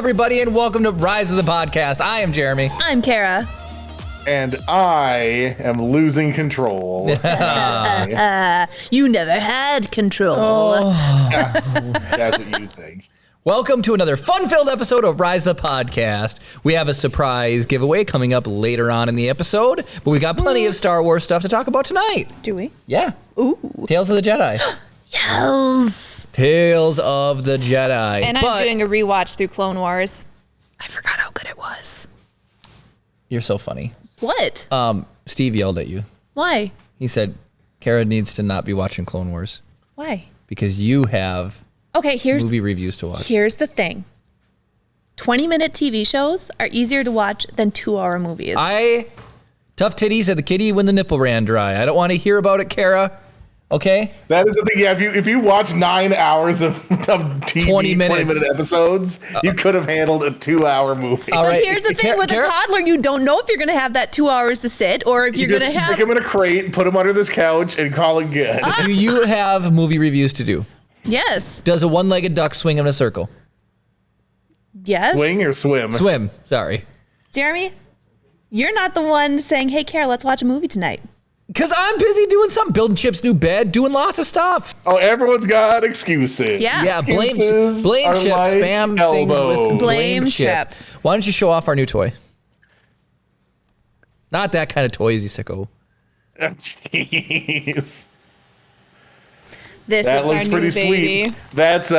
everybody, and welcome to Rise of the Podcast. I am Jeremy. I'm Kara. And I am losing control. You never had control. That's what you think. Welcome to another fun-filled episode of Rise of the Podcast. We have a surprise giveaway coming up later on in the episode, but we've got plenty of Star Wars stuff to talk about tonight. Do we? Yeah. Ooh. Tales of the Jedi. Yes. Tales of the Jedi. And I'm doing a rewatch through Clone Wars. I forgot how good it was. You're so funny. What? Steve yelled at you. Why? He said, Kara needs to not be watching Clone Wars Why? because you have movie reviews to watch. Here's the thing. 20-minute TV shows are easier to watch than 2-hour movies. Tough titties at the kitty when the nipple ran dry. I don't want to hear about it, Kara. Okay? That is the thing. Yeah, if you watch 9 hours of TV, 20 minutes. 20-minute episodes, you could have handled a 2-hour movie. All Because right. here's the thing with Kara? a toddler, you don't know if you're going to have that 2 hours to sit or if You you're going just to have... stick them in a crate, put them under this couch, and call it good. Do you have movie reviews to do? Yes. Does a one-legged duck swing in a circle? Yes. Swing or swim? Swim. Sorry. Jeremy, you're not the one saying, hey, Kara, let's watch a movie tonight. Because I'm busy doing something. Building Chip's new bed, doing lots of stuff. Oh, everyone's got excuses. Yeah. Yeah, blame Excuses are Chip. like Spam things elbows. with Blame Chip. Why don't you show off our new toy? Not that kind of toys, you sicko. Jeez. This That is looks our pretty new baby. sweet. That's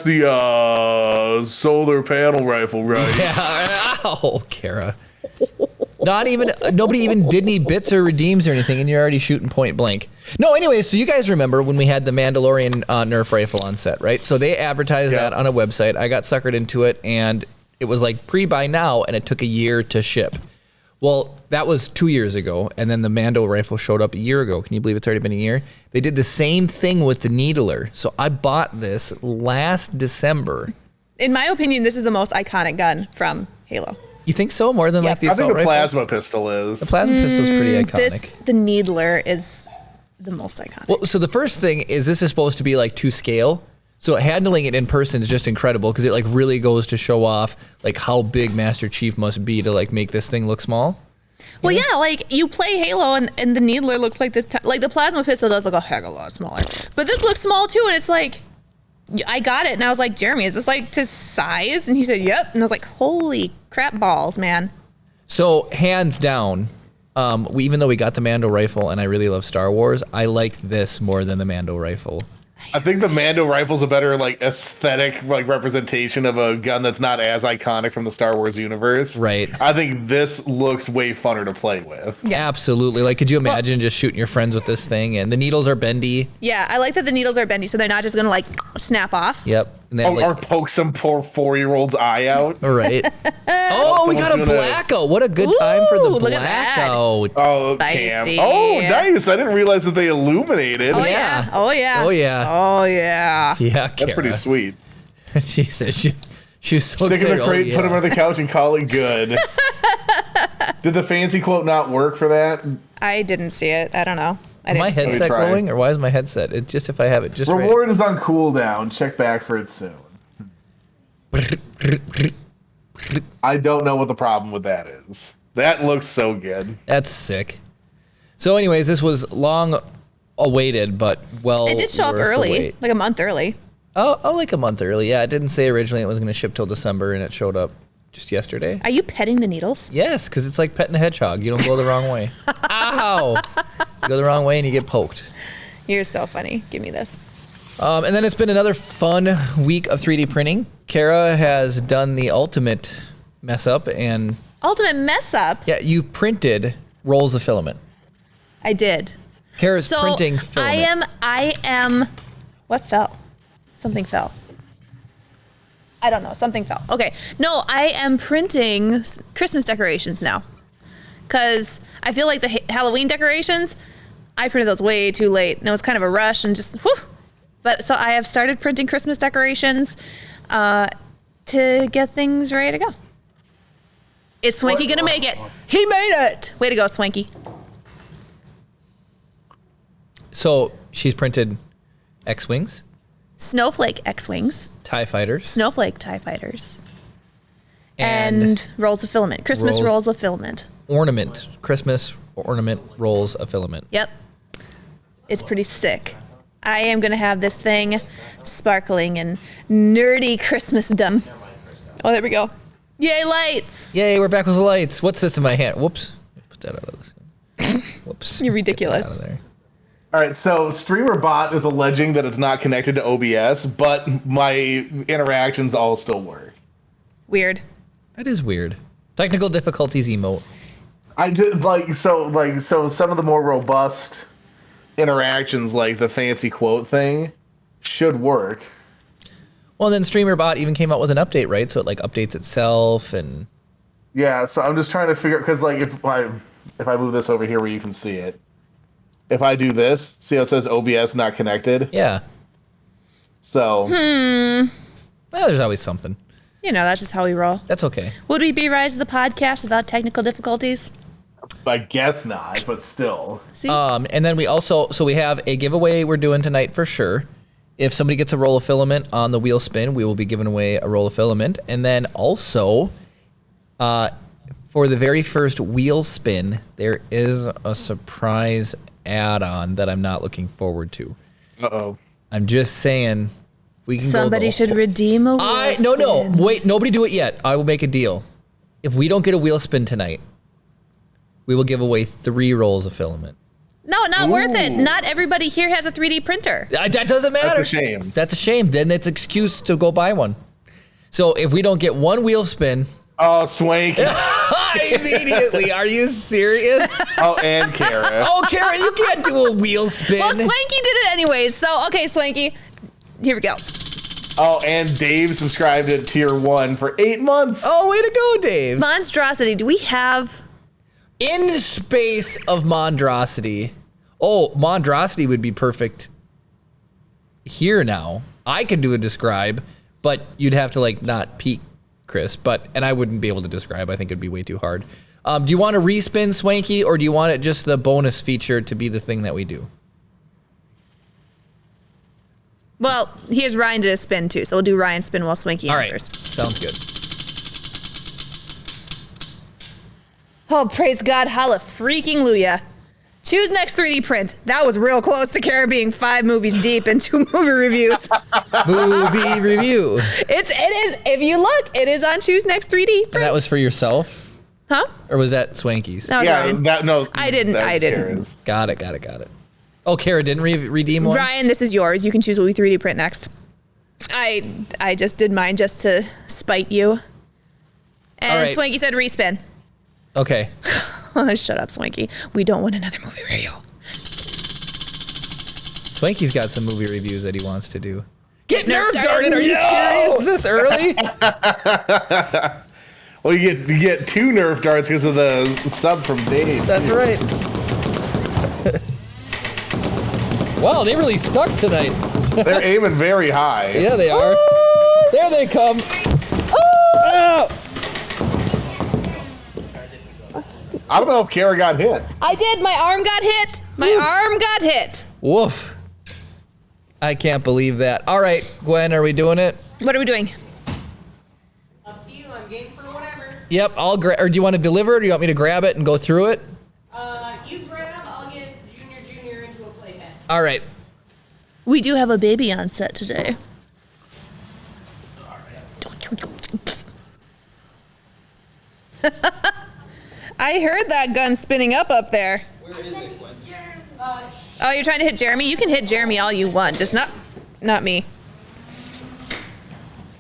the solar panel rifle, right? Yeah. Ow, Kara. Nobody even did any bits or redeems or anything, and you're already shooting point blank. No, anyway, so you guys remember when we had the Mandalorian Nerf rifle on set, right? So they advertised that on a website. I got suckered into it, and it was like pre-buy now, and it took a year to ship. Well, that was 2 years ago, and then the Mando rifle showed up a year ago. Can you believe it's already been a year? They did the same thing with the Needler. So I bought this last December. In my opinion, this is the most iconic gun from Halo. You think so? More than like the I assault think the rifle? plasma pistol is. The plasma pistol's pretty iconic. The Needler is the most iconic. Well, so the first thing is this is supposed to be like to scale. So handling it in person is just incredible because it like really goes to show off like how big Master Chief must be to like make this thing look small. Well, yeah, like you play Halo and the Needler looks like this, like the plasma pistol does look a heck of a lot smaller. But this looks small too, and it's like, I got it and I was like, Jeremy, is this like to size? And he said, yep. And I was like, holy crap balls, man. So hands down, even though we got the Mando rifle and I really love Star Wars, I like this more than the Mando rifle. I think the Mando rifle's a better like aesthetic like representation of a gun that's not as iconic from the Star Wars universe. Right. I think this looks way funner to play with. Yeah. Absolutely. Like, could you imagine just shooting your friends with this thing? And the needles are bendy. Yeah, I like that the needles are bendy, so they're not just gonna like snap off. Yep. And then, Or poke some poor 4-year-old's eye out. all right. Oh, we got a Someone's gonna- blackout. What a good time for the Ooh, look at that. blackout. Oh, Spicy. Cam. Oh, nice. I didn't realize that they illuminated. Oh Yeah. yeah. Oh yeah. Oh, yeah. Oh yeah. Yeah, That's pretty Kara. sweet. She said she was so Stick in excited. the crate, Oh, put them yeah. on the couch, and call it good. Did the fancy quote not work for that? I didn't see it. I don't know. I Is my didn't see it. headset try. glowing, or why is my headset? It's just if I have it just right. Reward is on cooldown. Check back for it soon. I don't know what the problem with that is. That looks so good. That's sick. So, anyways, this was long awaited, but well. It did show up worth the early, wait. like a month early. Oh, like a month early. Yeah, it didn't say originally it was going to ship till December, and it showed up just yesterday. Are you petting the needles? Yes, because it's like petting a hedgehog. You don't go the wrong way. Ow! You go the wrong way and you get poked. You're so funny. Give me this. And then it's been another fun week of 3D printing. Kara has done the ultimate mess up, and Ultimate mess up. yeah, you've printed rolls of filament. I did. Kara's So printing filament. I am. What fell? Something fell. I don't know. Something fell. Okay. No, I am printing Christmas decorations now. Because I feel like the Halloween decorations, I printed those way too late. And it was kind of a rush and just, whew. But so I have started printing Christmas decorations to get things ready to go. Is Swanky going to make it? He made it. Way to go, Swanky. So she's printed X-Wings, Snowflake X-Wings, TIE fighters. Snowflake TIE Fighters, and rolls of filament. Christmas rolls of filament. Ornament. Christmas ornament rolls of filament. Yep. It's pretty sick. I am going to have this thing sparkling and nerdy Christmas done. Oh, there we go. Yay, lights. Yay, we're back with the lights. What's this in my hand? Whoops. Put that out of this. Whoops. You're ridiculous. Get that out of there. All right, so StreamerBot is alleging that it's not connected to OBS, but my interactions all still work. Weird. That is weird. Technical difficulties emote. I did so some of the more robust interactions, like the fancy quote thing, should work. Well, then StreamerBot even came out with an update, right? So it like updates itself and. Yeah, so I'm just trying to figure, because like if I move this over here where you can see it, if I do this, see how it says OBS not connected? Yeah. So. Well, there's always something. You know, that's just how we roll. That's okay. Would we be Rise of the Podcast without technical difficulties? I guess not, but still. See? And then we also, so we have a giveaway we're doing tonight for sure. If somebody gets a roll of filament on the wheel spin, we will be giving away a roll of filament. And then also, for the very first wheel spin, there is a surprise add-on that I'm not looking forward to. Uh-oh. I'm just saying, we can Somebody should redeem a wheel No, spin. wait, nobody do it yet. I will make a deal. If we don't get a wheel spin tonight, we will give away 3 rolls of filament. No, not worth it. Not everybody here has a 3D printer. That doesn't matter. That's a shame. That's a shame. Then it's an excuse to go buy one. So if we don't get one wheel spin, Oh, Swank. immediately. Are you serious? Oh, and Kara. Oh, Kara, you can't do a wheel spin. Well, Swanky did it anyways. So, okay, Swanky, here we go. Oh, and Dave subscribed at tier 1 for 8 months. Oh, way to go, Dave. Monstrosity, do we have... In space of Mondrosity. Oh, Mondrosity would be perfect here now. I could do a describe, but you'd have to like not peek, Chris. And I wouldn't be able to describe. I think it'd be way too hard. Do you want to respin Swanky, or do you want it just the bonus feature to be the thing that we do? Well, here's Ryan did a spin too, so we'll do Ryan spin while Swanky All right, answers. sounds good. Oh, praise God, halla freaking Luya. Choose next 3D print. That was real close to Kara being 5 movies deep and 2 movie reviews. Movie review. It is, if you look, it is on Choose Next 3D print. And that was for yourself? Huh? Or was that Swanky's? That was Ryan. I didn't. Kara's. Got it. Oh, Kara didn't redeem one? Ryan, this is yours. You can choose what we 3D print next. I just did mine just to spite you. And All right. Swanky said respin. Okay. Shut up, Swanky. We don't want another movie review. Swanky's got some movie reviews that he wants to do. Get Nerf nerf darted. darted! Are you serious this early? Well, you get 2 Nerf darts because of the sub from Dave. That's right. Wow, they really stuck tonight. They're aiming very high. Yeah, they are. There they come. Oh! I don't know if Kara got hit. I did. My arm got hit. Arm got hit. Woof. I can't believe that. All right, Gwen, are we doing it? What are we doing? Up to you. I'm game for whatever. Yep, I'll grab. Or do you want to deliver it, or do you want me to grab it and go through it? Use Ram. I'll get Junior into a playpen. All right. We do have a baby on set today. I heard that gun spinning up there. Where is it, Gwen? Oh, you're trying to hit Jeremy? You can hit Jeremy all you want, just not me.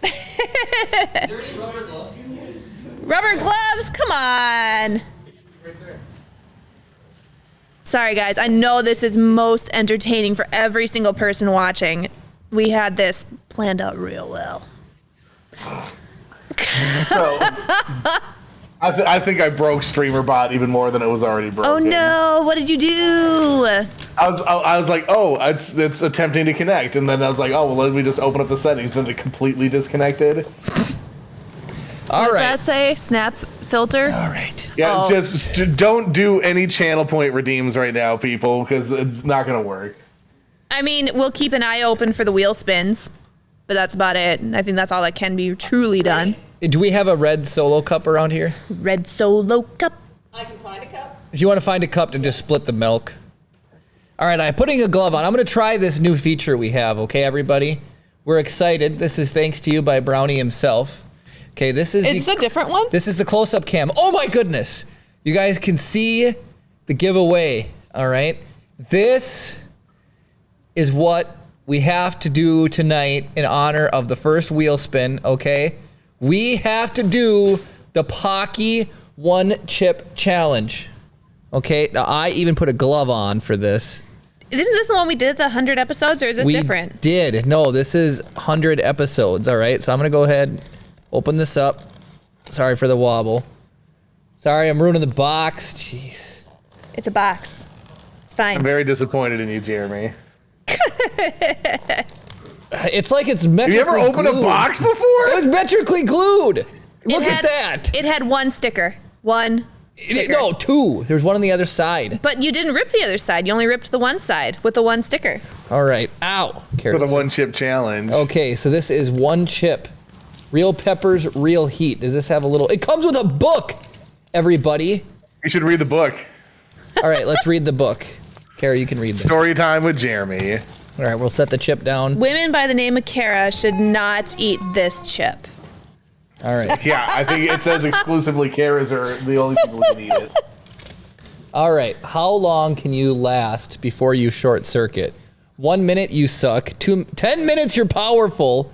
Dirty rubber gloves. Rubber gloves, come on. Right there. Sorry, guys. I know this is most entertaining for every single person watching. We had this planned out real well. So, I think I broke StreamerBot even more than it was already broken. Oh no! What did you do? I was like, oh, it's attempting to connect, and then I was like, oh, well, let me just open up the settings, and it completely disconnected. All Does right. that say snap filter? All right. Yeah, Oh. just don't do any channel point redeems right now, people, because it's not gonna work. I mean, we'll keep an eye open for the wheel spins, but that's about it. I think that's all that can be truly done. Do we have a red Solo cup around here? Red Solo cup. I can find a cup. If you want to find a cup to just split the milk. All right, I'm putting a glove on. I'm going to try this new feature we have, okay, everybody? We're excited. This is thanks to you by Brownie himself. Okay, this is Is this a different one? This is the close-up cam. Oh my goodness. You guys can see the giveaway, all right? This is what we have to do tonight in honor of the first wheel spin, okay? We have to do the Pocky one chip challenge. Okay, now I even put a glove on for this. Isn't this the one we did at the 100 episodes, or is this different? We did. No, this is 100 episodes, all right? So I'm going to go ahead, open this up. Sorry for the wobble. Sorry, I'm ruining the box. Jeez. It's a box. It's fine. I'm very disappointed in you, Jeremy. It's like it's metrically Have you ever opened glued. a box before? It was metrically glued. Look It at had- that. It had one sticker. One sticker. No, two. There's one on the other side. But you didn't rip the other side. You only ripped the one side with the one sticker. All right. Ow. For the one chip challenge. Okay, so this is one chip. Real peppers, real heat. Does this have a little... It comes with a book, everybody. You should read the book. All right, let's read the book. Kara, you can read this. Story time with Jeremy. All right, we'll set the chip down. Women by the name of Kara should not eat this chip. All right. Yeah, I think it says exclusively Karas are the only people who can eat it. All right. How long can you last before you short circuit? 1 minute, you suck. 10 minutes, you're powerful.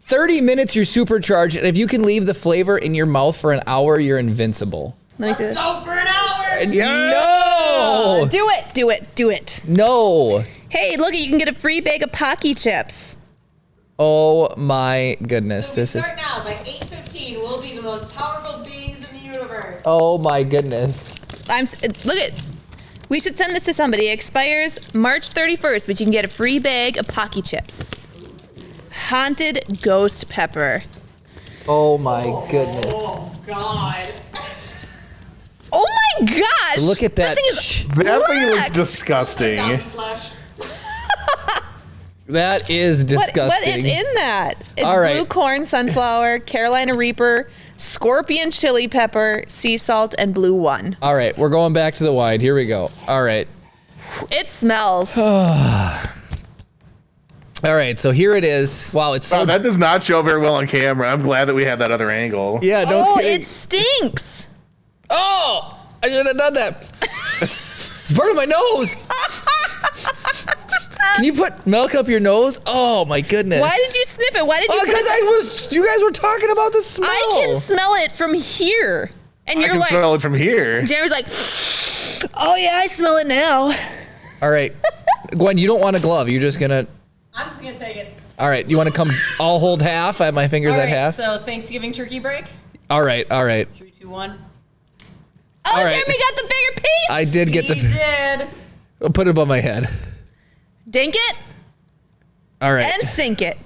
30 minutes, you're supercharged. And if you can leave the flavor in your mouth for an hour, you're invincible. Let me see this. Go for an hour. No! Do it. Do it. Do it. No. Hey, look, you can get a free bag of Pocky chips. Oh my goodness. So we This is... start now. By 8:15, we'll be the most powerful beings in the universe. Oh my goodness. Look at. We should send this to somebody. It expires March 31st, but you can get a free bag of Pocky chips. Haunted ghost pepper. Oh my goodness. Oh God. Oh my gosh! Look at that. Thing is That thing looks black. disgusting. Zombie flesh. That is disgusting. What is in that? It's All right. blue corn, sunflower, Carolina Reaper, scorpion chili pepper, sea salt, and blue one. All right, we're going back to the wide. Here we go. All right. It smells. All right, so here it is. Wow, it's so... Oh, that does not show very well on camera. I'm glad that we had that other angle. yeah, no Oh, kidding. it stinks. Oh, I should have done that. It's burning my nose. Can you put milk up your nose? Oh my goodness. Why did you sniff it? Why did you? Oh, because you guys were talking about the smell. I can smell it from here, and I you're can like, smell it from here. Jeremy's like, oh yeah, I smell it now. All right, Gwen, you don't want a glove. You're just gonna. I'm just gonna take it. All right, you want to come? I'll hold half. I have my fingers All at right. half. So Thanksgiving turkey break. All right, all right. 3, 2, 1. Oh, All right. Jeremy got the bigger piece. I did get He the. did. I'll put it above my head. Dink it All right. and sink it.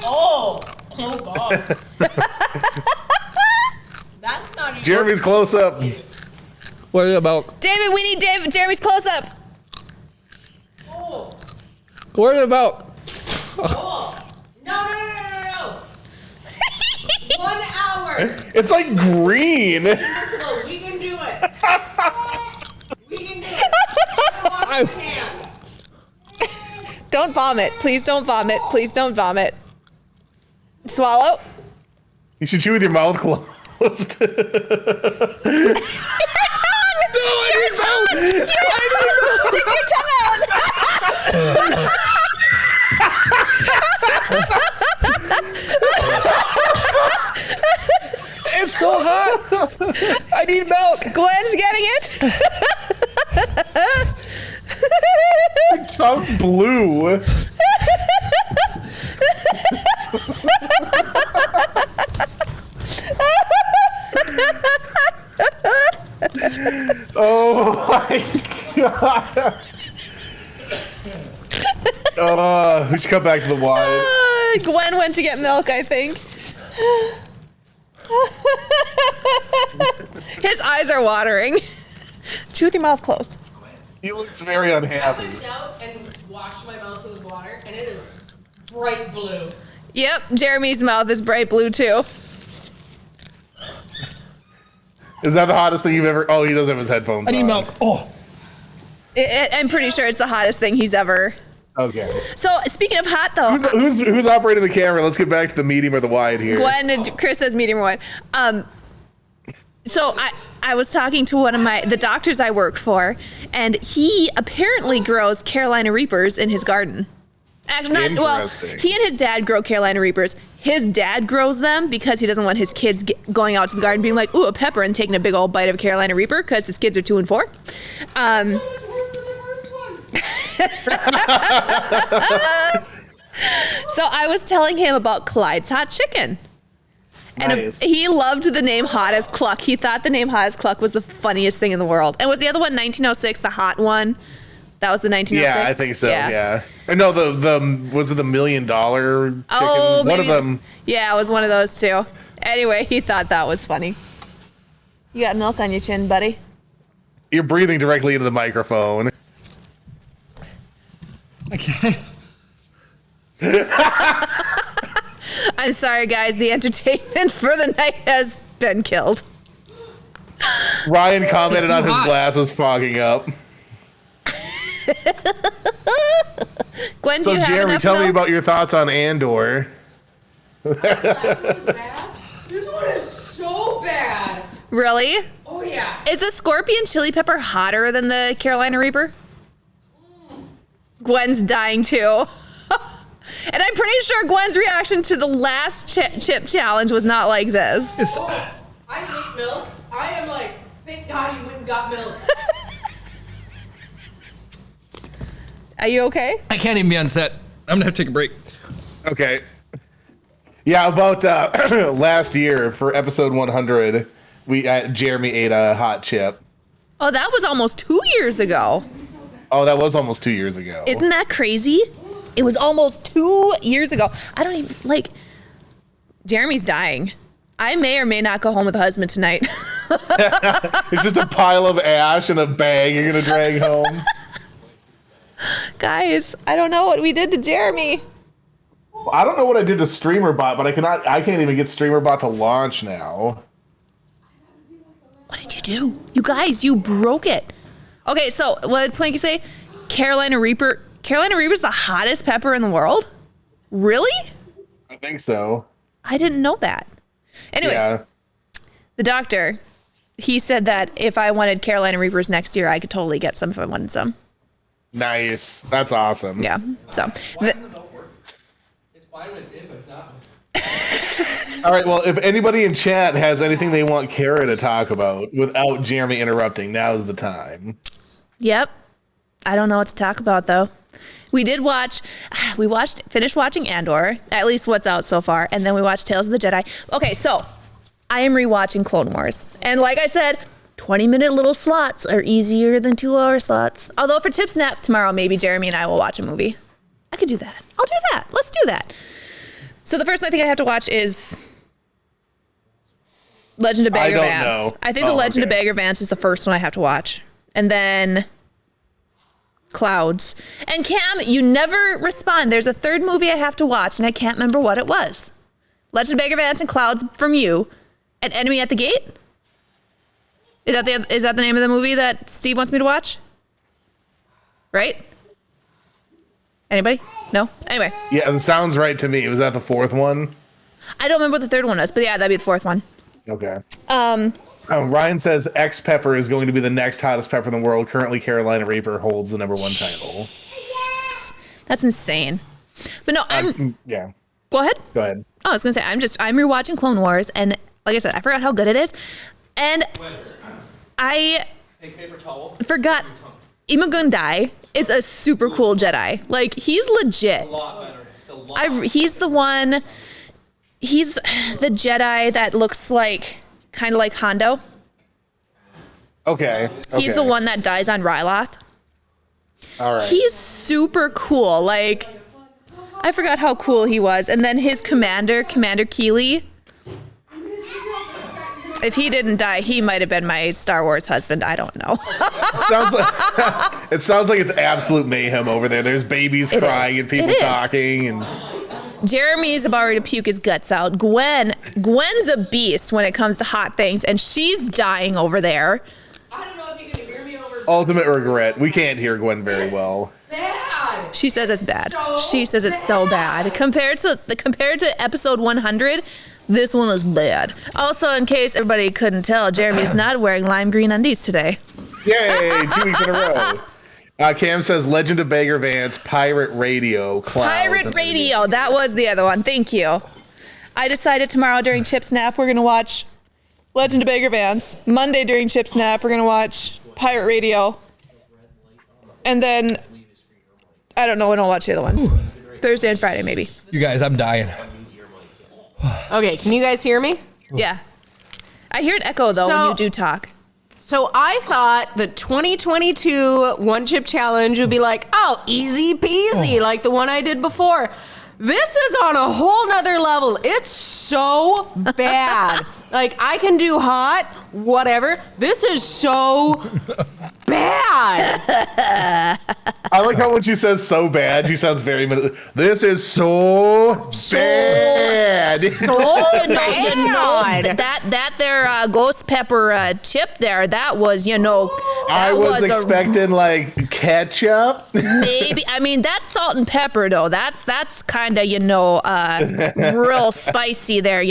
Oh God. That's not even. Jeremy's close up. What about? David, we need Jeremy's close up. Oh. What about? Oh. No. 1 hour. It's like green. Impossible. We can do it. We can do it. I'm gonna wash my hands. Don't vomit. Please don't vomit. Please don't vomit. Swallow. You should chew with your mouth closed. Your tongue. Stick your tongue out. It's so hot. I need milk. Gwen's getting it. Tongue blue. Oh my god. We should come back to the wine. Gwen went to get milk, I think. His eyes are watering. Chew with your mouth closed. He looks very I unhappy. went out and washed my mouth with water, and it is bright blue. Yep, Jeremy's mouth is bright blue too. Is that the hottest thing you've ever? Oh, he does have his headphones. I need on. milk. Oh. I'm pretty sure it's the hottest thing he's ever. Okay. So speaking of hot though, Who's operating the camera? Let's get back to the medium or the wide here. Gwen and Chris says medium one. So I was talking to one of the doctors I work for, and he apparently grows Carolina Reapers in his garden. Actually, not well. Interesting. He and his dad grow Carolina Reapers. His dad grows them because he doesn't want his kids going out to the garden being like, "Ooh, a pepper," and taking a big old bite of a Carolina Reaper because his kids are 2 and 4. So much worse than the first one. So I was telling him about Clyde's Hot Chicken. And Nice. he loved the name Hot as Cluck. He thought the name Hot as Cluck was the funniest thing in the world. And was the other one 1906, the hot one? That was the 1906? Yeah, I think so. Yeah. Or no, the was it the $1 million chicken? Oh, One maybe. of them. Yeah, it was one of those too. Anyway, he thought that was funny. You got milk on your chin, buddy. You're breathing directly into the microphone. Okay. I'm sorry, guys. The entertainment for the night has been killed. Ryan commented It's too on his hot. glasses fogging up. Gwen, do So you have Jeremy, enough tell me milk? about your thoughts on Andor. That one was bad. This one is so bad. Really? Oh yeah. Is the scorpion chili pepper hotter than the Carolina Reaper? Gwen's dying too. And I'm pretty sure Gwen's reaction to the last chip challenge was not like this. It's, Oh, I hate milk. I am like, thank God you went and got milk. Are you okay? I can't even be on set. I'm gonna have to take a break. Okay. Yeah, about last year for episode 100, Jeremy ate a hot chip. Oh, that was almost 2 years ago. Oh, that was almost 2 years ago. Isn't that crazy? It was almost 2 years ago. I don't even, like, Jeremy's dying. I may or may not go home with a husband tonight. It's just a pile of ash and a bag you're gonna drag home. Guys, I don't know what we did to Jeremy. I don't know what I did to StreamerBot, but I can't even get StreamerBot to launch now. What did you do? You guys, you broke it. Okay, so what did Swanky say? Carolina Reaper. Carolina Reaper's the hottest pepper in the world? Really? I think so. I didn't know that. Anyway, Yeah. the doctor, he said that if I wanted Carolina Reapers next year, I could totally get some if I wanted some. Nice. That's awesome. Yeah, so. Why doesn't the milk work? It's fine when it's in, but it's not. All right. Well, if anybody in chat has anything they want Kara to talk about without Jeremy interrupting, now's the time. Yep. I don't know what to talk about though. Finished watching Andor, at least what's out so far, and then we watched Tales of the Jedi. Okay, so I am rewatching Clone Wars. And like I said, 20-minute little slots are easier than 2-hour slots. Although for Tip Snap tomorrow, maybe Jeremy and I will watch a movie. I could do that. I'll do that. Let's do that. So the first thing I think I have to watch is Legend of Bagger don't Vance. know. I think the Legend of okay. Bagger Vance is the first one I have to watch. And then Clouds. And Cam, you never respond. There's a third movie I have to watch, and I can't remember what it was. Legend of Bagger Vance and Clouds from you. And Enemy at the Gate? Is that the name of the movie that Steve wants me to watch? Right? Anybody? No? Anyway. Yeah, it sounds right to me. Was that the fourth one? I don't remember what the third one was, but yeah, that'd be the fourth one. Okay. Ryan says X Pepper is going to be the next hottest pepper in the world. Currently, Carolina Reaper holds the #1 title. That's insane. But no, Yeah. go ahead. Go ahead. Oh, I was gonna say I'm rewatching Clone Wars, and like I said, I forgot how good it is, and I Take paper towel. forgot Ima Dai is a super cool Jedi. Like he's legit. A lot better. It's a lot. He's the one. He's the Jedi that looks like kind of like Hondo. Okay. He's the one that dies on Ryloth. All right. He's super cool. Like, I forgot how cool he was. And then his commander, Commander Keeley. If he didn't die, he might have been my Star Wars husband. I don't know. It sounds like it's absolute mayhem over there. There's babies crying and people talking and Jeremy's about ready to puke his guts out. Gwen's a beast when it comes to hot things, and she's dying over there. I don't know if you can hear me over. ultimate regret. We can't hear Gwen very well. Bad. She says it's bad. She says it's bad. so bad. Compared to episode 100, this one is bad. Also, in case everybody couldn't tell, Jeremy's not wearing lime green undies today. Yay, 2 weeks in a row. Cam says Legend of Bagger Vance, Pirate Radio, Clouds. Pirate Radio. That was the other one. Thank you. I decided tomorrow during Chip's Nap we're going to watch Legend of Bagger Vance. Monday during Chip's Nap we're going to watch Pirate Radio. And then, I don't know when I'll watch the other ones. Thursday and Friday, maybe. You guys, I'm dying. Okay, can you guys hear me? Yeah. I hear an echo, though, when you do talk. So I thought the 2022 One Chip Challenge would be like, oh, easy peasy, like the one I did before. This is on a whole nother level. It's so bad. Like, I can do hot, whatever. This is so bad. I like how when she says so bad, she sounds very. This is so bad. That there ghost pepper chip there, that was, I was expecting like ketchup. Maybe. I mean, that's salt and pepper, though. That's kind of, real spicy there,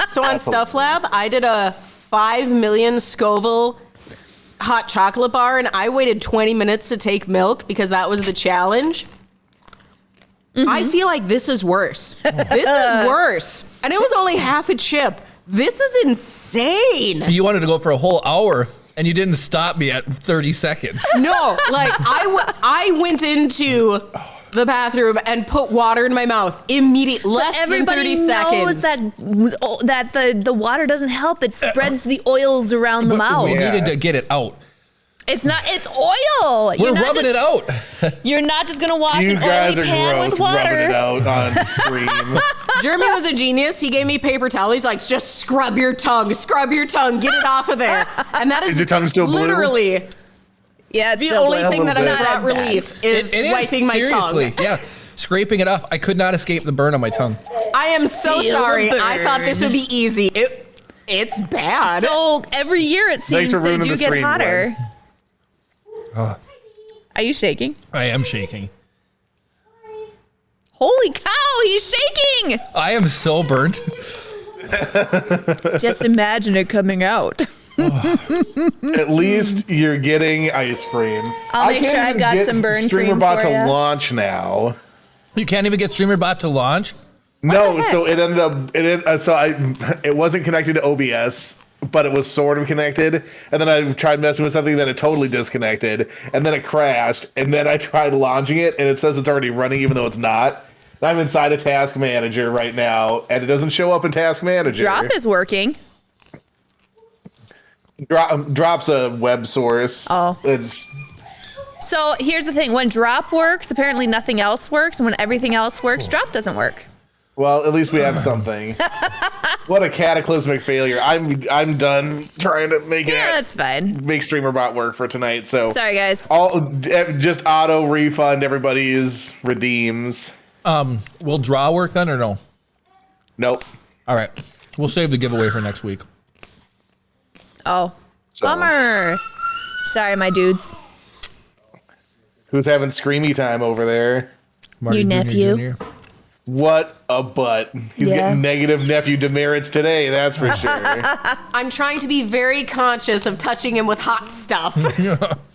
So on Stuff Lab, I did a 5 million Scoville hot chocolate bar, and I waited 20 minutes to take milk because that was the challenge. Mm-hmm. I feel like this is worse. This is worse. And it was only half a chip. This is insane. You wanted to go for a whole hour, and you didn't stop me at 30 seconds. No, like I went into the bathroom and put water in my mouth immediately, less than 30 seconds. That the water doesn't help. It spreads the oils around the mouth. We needed to get it out. It's oil. We're rubbing it out. You're not just gonna wash You an guys oily are pan gross with water. rubbing it out on stream. Jeremy was a genius. He gave me paper towel. He's like, just scrub your tongue, get it off of there. And that is your tongue still blue? literally Yeah, it's the still only blue. thing that bit. has brought relief is wiping my seriously. tongue. Yeah, scraping it off. I could not escape the burn on my tongue. I am so Feel the sorry. I thought this burn. would be easy. It's bad. So every year it seems for they ruining do the get stream, hotter. Glenn. Are you shaking? I am shaking. Holy cow, he's shaking! I am so burnt. Just imagine it coming out. At least you're getting ice cream. I'll make sure I've got some burn cream Streamerbot for to ya. launch now. You can't even get StreamerBot to launch? No, so it ended up. It wasn't connected to OBS, but it was sort of connected. And then I tried messing with something that it totally disconnected, and then it crashed. And then I tried launching it, and it says it's already running, even though it's not. I'm inside a Task Manager right now, and it doesn't show up in Task Manager. Drop is working. Drop's a web source. Oh. So here's the thing. When drop works, apparently nothing else works. And when everything else works, drop doesn't work. well, at least we have something. What a cataclysmic failure! I'm done trying to make Yeah, that's fine. make StreamerBot work for tonight. So Sorry, guys. Just auto refund everybody's redeems. Will draw work then or no? Nope. All right. We'll save the giveaway for next week. Oh, So, bummer. Sorry, my dudes. Who's having screamy time over there? Marty Your Jr. nephew. Jr. What a butt. He's Yeah. getting negative nephew demerits today, that's for sure. I'm trying to be very conscious of touching him with hot stuff.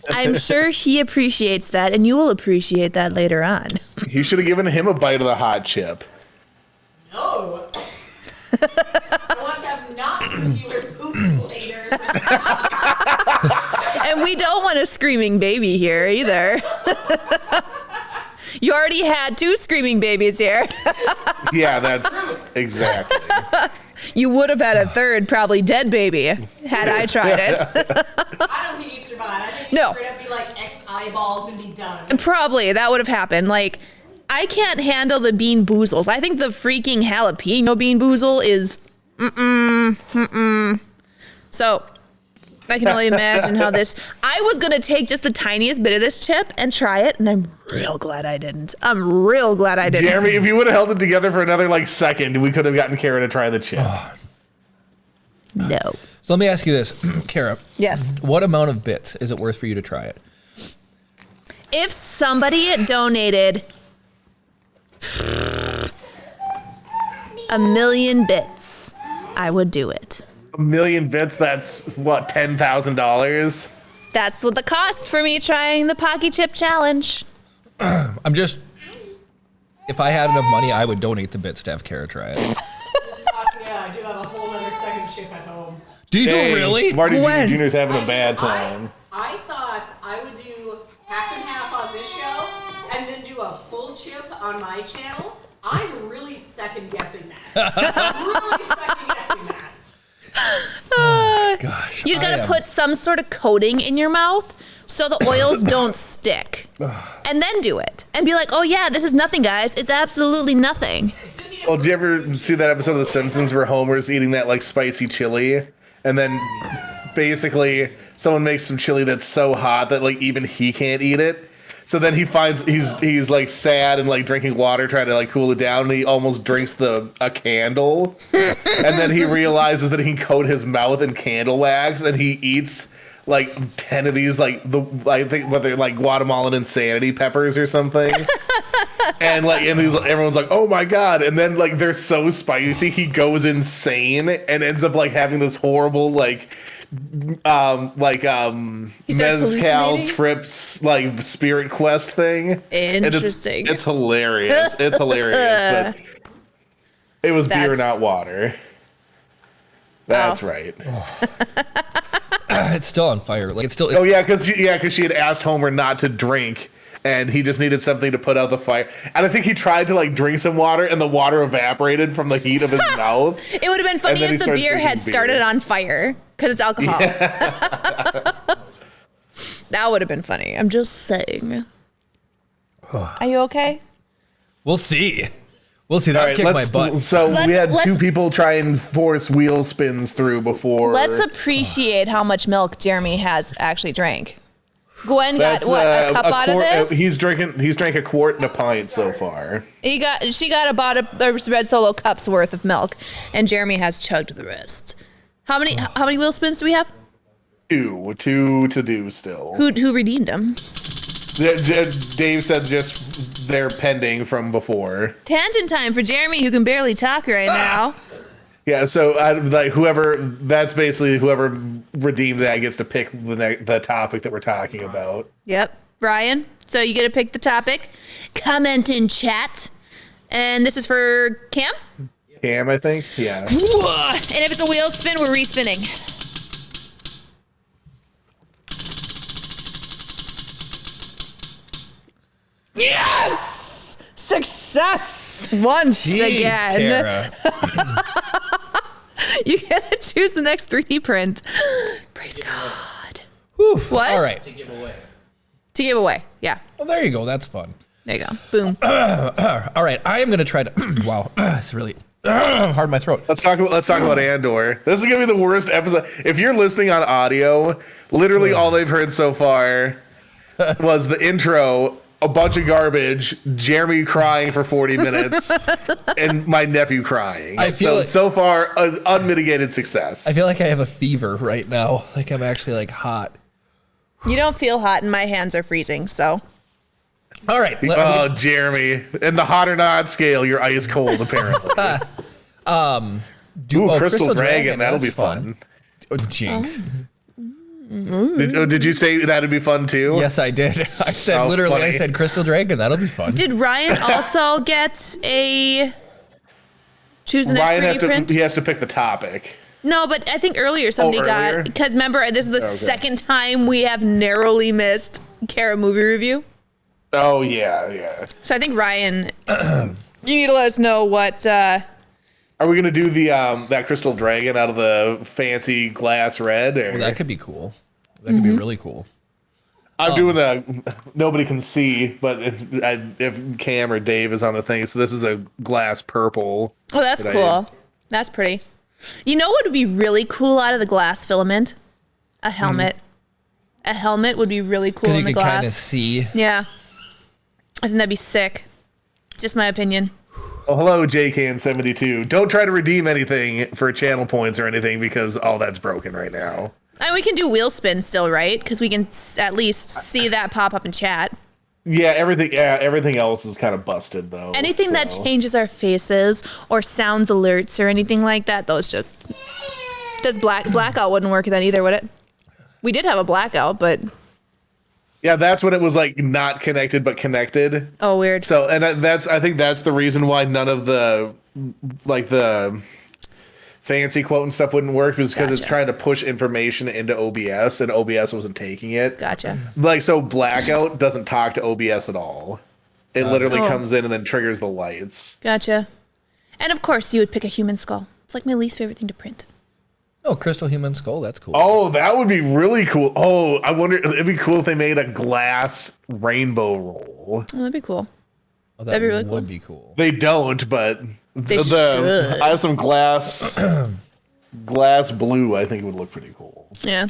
I'm sure he appreciates that, and you will appreciate that later on. You should have given him a bite of the hot chip. No. I want to have not nuclear poops later. And we don't want a screaming baby here either. You already had 2 screaming babies here. Yeah, that's exactly. You would have had a third, probably dead baby, had I tried it. I don't think you'd survive. I think you'd No. straight up be like X eyeballs and be done. Probably, that would have happened. Like, I can't handle the bean boozles. I think the freaking jalapeno bean boozle is So I can only imagine how this. I was gonna take just the tiniest bit of this chip and try it, and I'm real glad I didn't. I'm real glad I didn't. Jeremy, if you would have held it together for another like second, we could have gotten Kara to try the chip. No. So let me ask you this, Kara. Yes. What amount of bits is it worth for you to try it? If somebody donated 1,000,000 bits, I would do it. 1,000,000 bits, that's what, $10,000? That's what the cost for me trying the Pocky Chip Challenge. I'm just, if I had enough money, I would donate the bits to have Kara try it. Yeah, I do have a whole other second chip at home. Do you Hey, really? Marty When? Jr.'s having a bad time. I thought I would do half and half on this show and then do a full chip on my channel. I'm really second guessing that. Gosh. You gotta put some sort of coating in your mouth so the oils don't stick. And then do it. And be like, oh yeah, this is nothing, guys. It's absolutely nothing. Well, did you ever see that episode of The Simpsons where Homer's eating that like spicy chili, and then basically someone makes some chili that's so hot that like even he can't eat it. So then he finds he's like sad and like drinking water, trying to like cool it down, and he almost drinks a candle, and then he realizes that he can coat his mouth in candle wax, and he eats like 10 of these I think what they're like Guatemalan insanity peppers or something. And everyone's like, oh my god, and then like they're so spicy he goes insane and ends up like having this horrible He starts mezcal hallucinating? trips like spirit quest thing. And Interesting. it's hilarious. It's hilarious, but it was beer, That's- not water. That's right. It's still on fire. Like it's still. Oh yeah, because she had asked Homer not to drink, and he just needed something to put out the fire. And I think he tried to like drink some water, and the water evaporated from the heat of his mouth. It would have been funny And then if he the starts beer drinking had beer. started on fire because it's alcohol. That would have been funny. I'm just saying. Are you okay? We'll see. We'll see. That'll All right, kick my butt. So we had Let's- two people try and force wheel spins through before. Let's appreciate how much milk Jeremy has actually drank. Gwen got That's, what, a cup out of quart- this? He's drank a quart and a pint so far. She got about a Red Solo cup's worth of milk, and Jeremy has chugged the rest. How many wheel spins do we have? Two to do still. Who redeemed them? Dave said just they're pending from before. Tangent time for Jeremy, who can barely talk right now. Yeah, so that's basically whoever redeemed that gets to pick the topic that we're talking about. Yep, Brian. So you get to pick the topic. Comment in chat. And this is for Cam? Cam, I think. Yeah. And if it's a wheel spin, we're respinning. Yes! Success! Once Jeez, again. Kara. You get to choose the next 3D print. Praise God. Whew. What? All right. To give away. Yeah. Well, there you go. That's fun. There you go. Boom. All right. I am going to try to. Wow. It's really hard in my throat. Let's talk about Andor. This is gonna be the worst episode. If you're listening on audio, literally all they've heard so far was the intro, a bunch of garbage, Jeremy crying for 40 minutes, and my nephew crying. I feel so far, unmitigated success. I feel like I have a fever right now. Like I'm actually like hot. You don't feel hot, and my hands are freezing, so. All right. Oh, Jeremy. In the hot or not scale, you're ice cold, apparently. Crystal Dragon. That'll that's be fun. Oh, jinx. Did you say that'd be fun too? Yes, I did. I said Oh, literally. funny. I said Crystal Dragon. That'll be fun. Did Ryan also get a choose the next Ryan 3D print? has to pick the topic. No, but I think earlier somebody earlier? got, because remember, this is the second time we have narrowly missed Kara movie review. Oh yeah. So I think Ryan, you need to let us know what. Are we gonna do the that Crystal Dragon out of the fancy glass red? Or Well, that could be cool. That could be really cool. I'm doing a nobody can see, but if Cam or Dave is on the thing, so this is a glass purple. Oh, that's that I- cool. That's pretty. You know what would be really cool out of the glass filament? A helmet. A helmet would be really cool Because in you the could kind of glass. see. Yeah. I think that'd be sick. Just my opinion. Oh, hello, JKN72. Don't try to redeem anything for channel points or anything because all that's broken right now. And we can do wheel spin still, right? Because we can at least see that pop up in chat. Yeah, everything else is kind of busted though. Anything that so. changes our faces or sounds alerts or anything like that, those just... Does blackout wouldn't work then either, would it? We did have a blackout, but... Yeah, that's when it was like not connected but connected. Oh, weird. So, and I think that's the reason why none of the fancy quote and stuff wouldn't work, was because it's Gotcha. trying to push information into OBS and OBS wasn't taking it. Gotcha. Like, so blackout doesn't talk to OBS at all. It literally Oh. comes in and then triggers the lights. Gotcha. And of course, you would pick a human skull. It's like my least favorite thing to print. Oh, crystal human skull. That's cool. Oh, that would be really cool. Oh, I wonder, it'd be cool if they made a glass rainbow roll. Oh, that'd be cool. Oh, that'd be really cool. would be cool. They don't, but They should. I have some glass blue. I think it would look pretty cool. Yeah.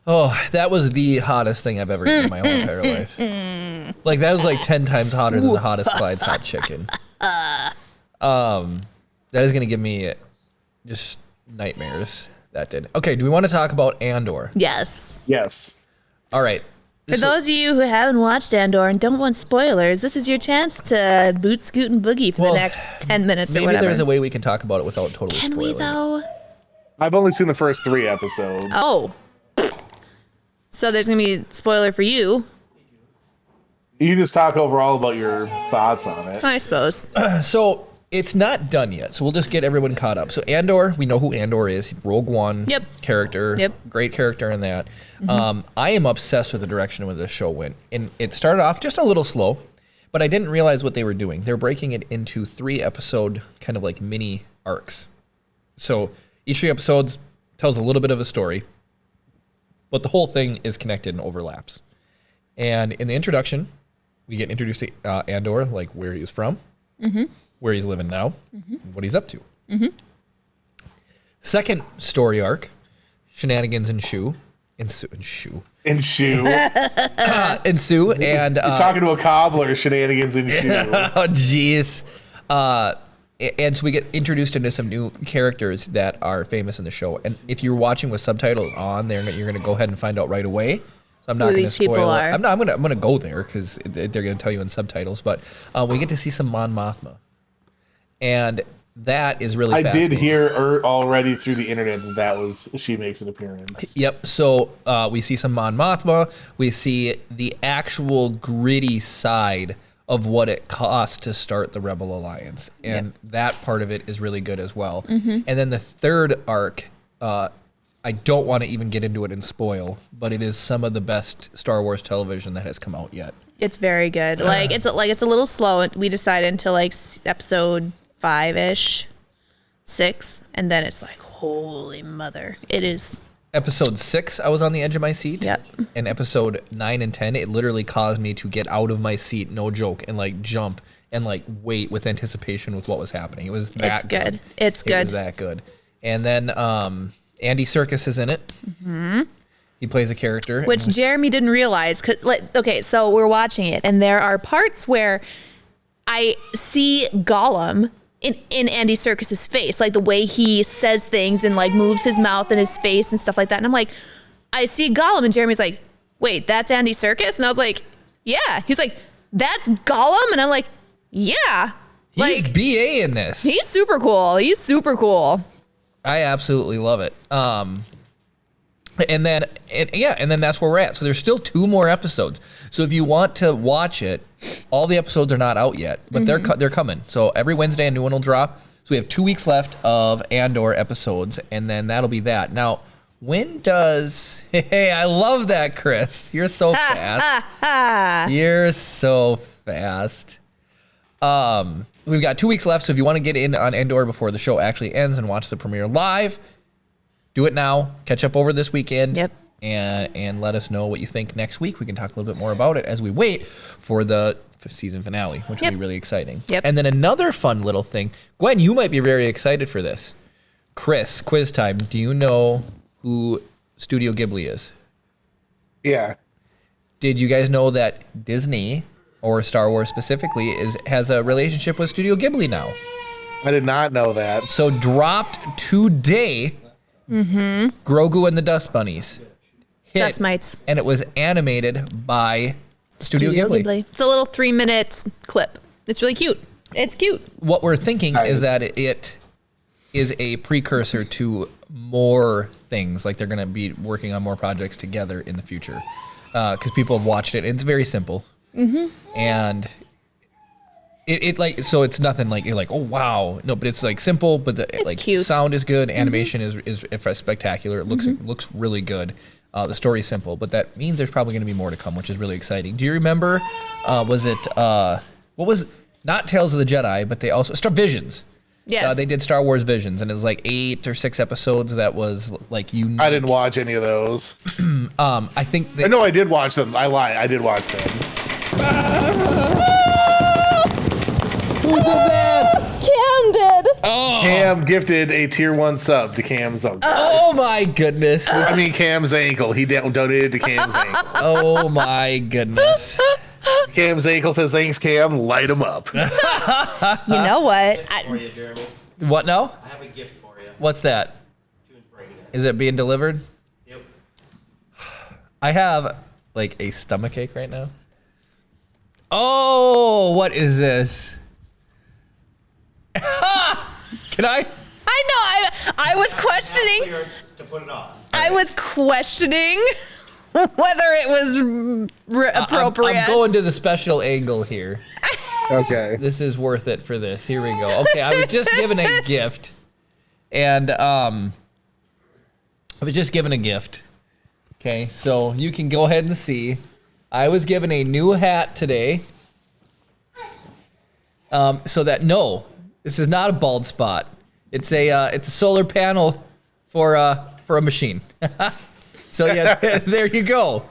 Oh, that was the hottest thing I've ever eaten in my whole entire life. Like, that was like 10 times hotter than the hottest Clyde's hot chicken. That is going to give me just nightmares. That did. Okay, do we want to talk about Andor? Yes. Yes. All right. For those of you who haven't watched Andor and don't want spoilers, this is your chance to boot, scoot, and boogie for Well, the next 10 minutes or Maybe whatever. there's a way we can talk about it without totally Can spoiling we, though? I've only seen the first 3 episodes. Oh. So there's going to be a spoiler for you, You can just talk overall about your thoughts on it. I suppose. So it's not done yet, so we'll just get everyone caught up. So Andor, we know who Andor is. Rogue One Yep. character. Yep. Great character in that. I am obsessed with the direction where the show went. And it started off just a little slow, but I didn't realize what they were doing. They're breaking it into 3 episode kind of like mini arcs. So each 3 episodes tells a little bit of a story, but the whole thing is connected and overlaps. And in the introduction, we get introduced to Andor, like where he's from, where he's living now, what he's up to. Second story arc, shenanigans ensue, And shoe. ensue, and You're talking to a cobbler, shenanigans and shoe. oh jeez, and so we get introduced into some new characters that are famous in the show. And if you're watching with subtitles on, you're gonna go ahead and find out right away. So I'm not Who going to these people spoil it. are. I'm gonna go there because they're gonna tell you in subtitles. But we get to see some Mon Mothma, and that is really. I did fascinating. hear already through the internet that she makes an appearance. Yep. So we see some Mon Mothma. We see the actual gritty side of what it cost to start the Rebel Alliance, and that part of it is really good as well. And then the third arc, I don't want to even get into it and spoil, but it is some of the best Star Wars television that has come out yet. It's very good. It's a little slow. We decided until like episode 5-ish, 6, and then it's like, holy mother. It is. Episode 6, I was on the edge of my seat. Yep. And episode 9 and 10, it literally caused me to get out of my seat, no joke, and like jump and like wait with anticipation with what was happening. It was that It's good. It's It good. was that good. And then Andy Serkis is in it. He plays a character. Which Jeremy didn't realize. Okay, so we're watching it, and there are parts where I see Gollum in Andy Serkis's face, like the way he says things and like moves his mouth and his face and stuff like that. And I'm like, I see Gollum, and Jeremy's like, wait, that's Andy Serkis? And I was like, yeah. He's like, that's Gollum? And I'm like, yeah. He's Like, BA in this. he's super cool. He's super cool. I absolutely love it. And then that's where we're at. So there's still 2 more episodes. So if you want to watch it, all the episodes are not out yet, but they're coming. So every Wednesday a new one will drop. So we have 2 weeks left of Andor episodes, and then that'll be that. Now, when does? Hey, I love that, Chris. You're so fast. You're so fast. We've got 2 weeks left, so if you want to get in on Andor before the show actually ends and watch the premiere live, do it now. Catch up over this weekend. Yep. And let us know what you think next week. We can talk a little bit more about it as we wait for the season finale, which will be really exciting. Yep. And then another fun little thing. Gwen, you might be very excited for this. Chris, quiz time. Do you know who Studio Ghibli is? Yeah. Did you guys know that Disney, or Star Wars specifically, has a relationship with Studio Ghibli now? I did not know that. So dropped today, Grogu and the Dust Bunnies. Hit, Dust Mites. And it was animated by Studio Ghibli. It's a little 3-minute clip. It's really cute. It's cute. What we're thinking Nice. is that it is a precursor to more things. Like they're going to be working on more projects together in the future. Because people have watched it. It's very simple. And it like, so it's nothing like, you're like, oh, wow. No, but it's like simple, but the like cute. sound is good. Animation is spectacular. It looks really good. The story's simple, but that means there's probably going to be more to come, which is really exciting. Do you remember, was it, what was, not Tales of the Jedi, but they also, Visions. Yes. They did Star Wars Visions, and it was like 8 or 6 episodes that was like unique. I didn't watch any of those. I think they, No, I did watch them. I lied. I did watch them. who did that? Cam did. Cam gifted a tier 1 sub to Cam's uncle. Oh my goodness. I mean, Cam's ankle. He donated to Cam's ankle. Oh my goodness. Cam's ankle says, thanks, Cam. Light him up. You know what? For you, Jeremy. What now? I have a gift for you. What's that? Tune's bringing it. Is it being delivered? Yep. I have like a stomachache right now. Oh, what is this? Can I? I know. I was questioning. Clearance to put it on. I was questioning whether it was appropriate. I'm going to the special angle here. Okay. This is worth it for this. Here we go. Okay, I was just given a gift. And I was just given a gift. Okay, so you can go ahead and see. I was given a new hat today. So that, no, this is not a bald spot. It's a solar panel for a machine. So yeah, there you go.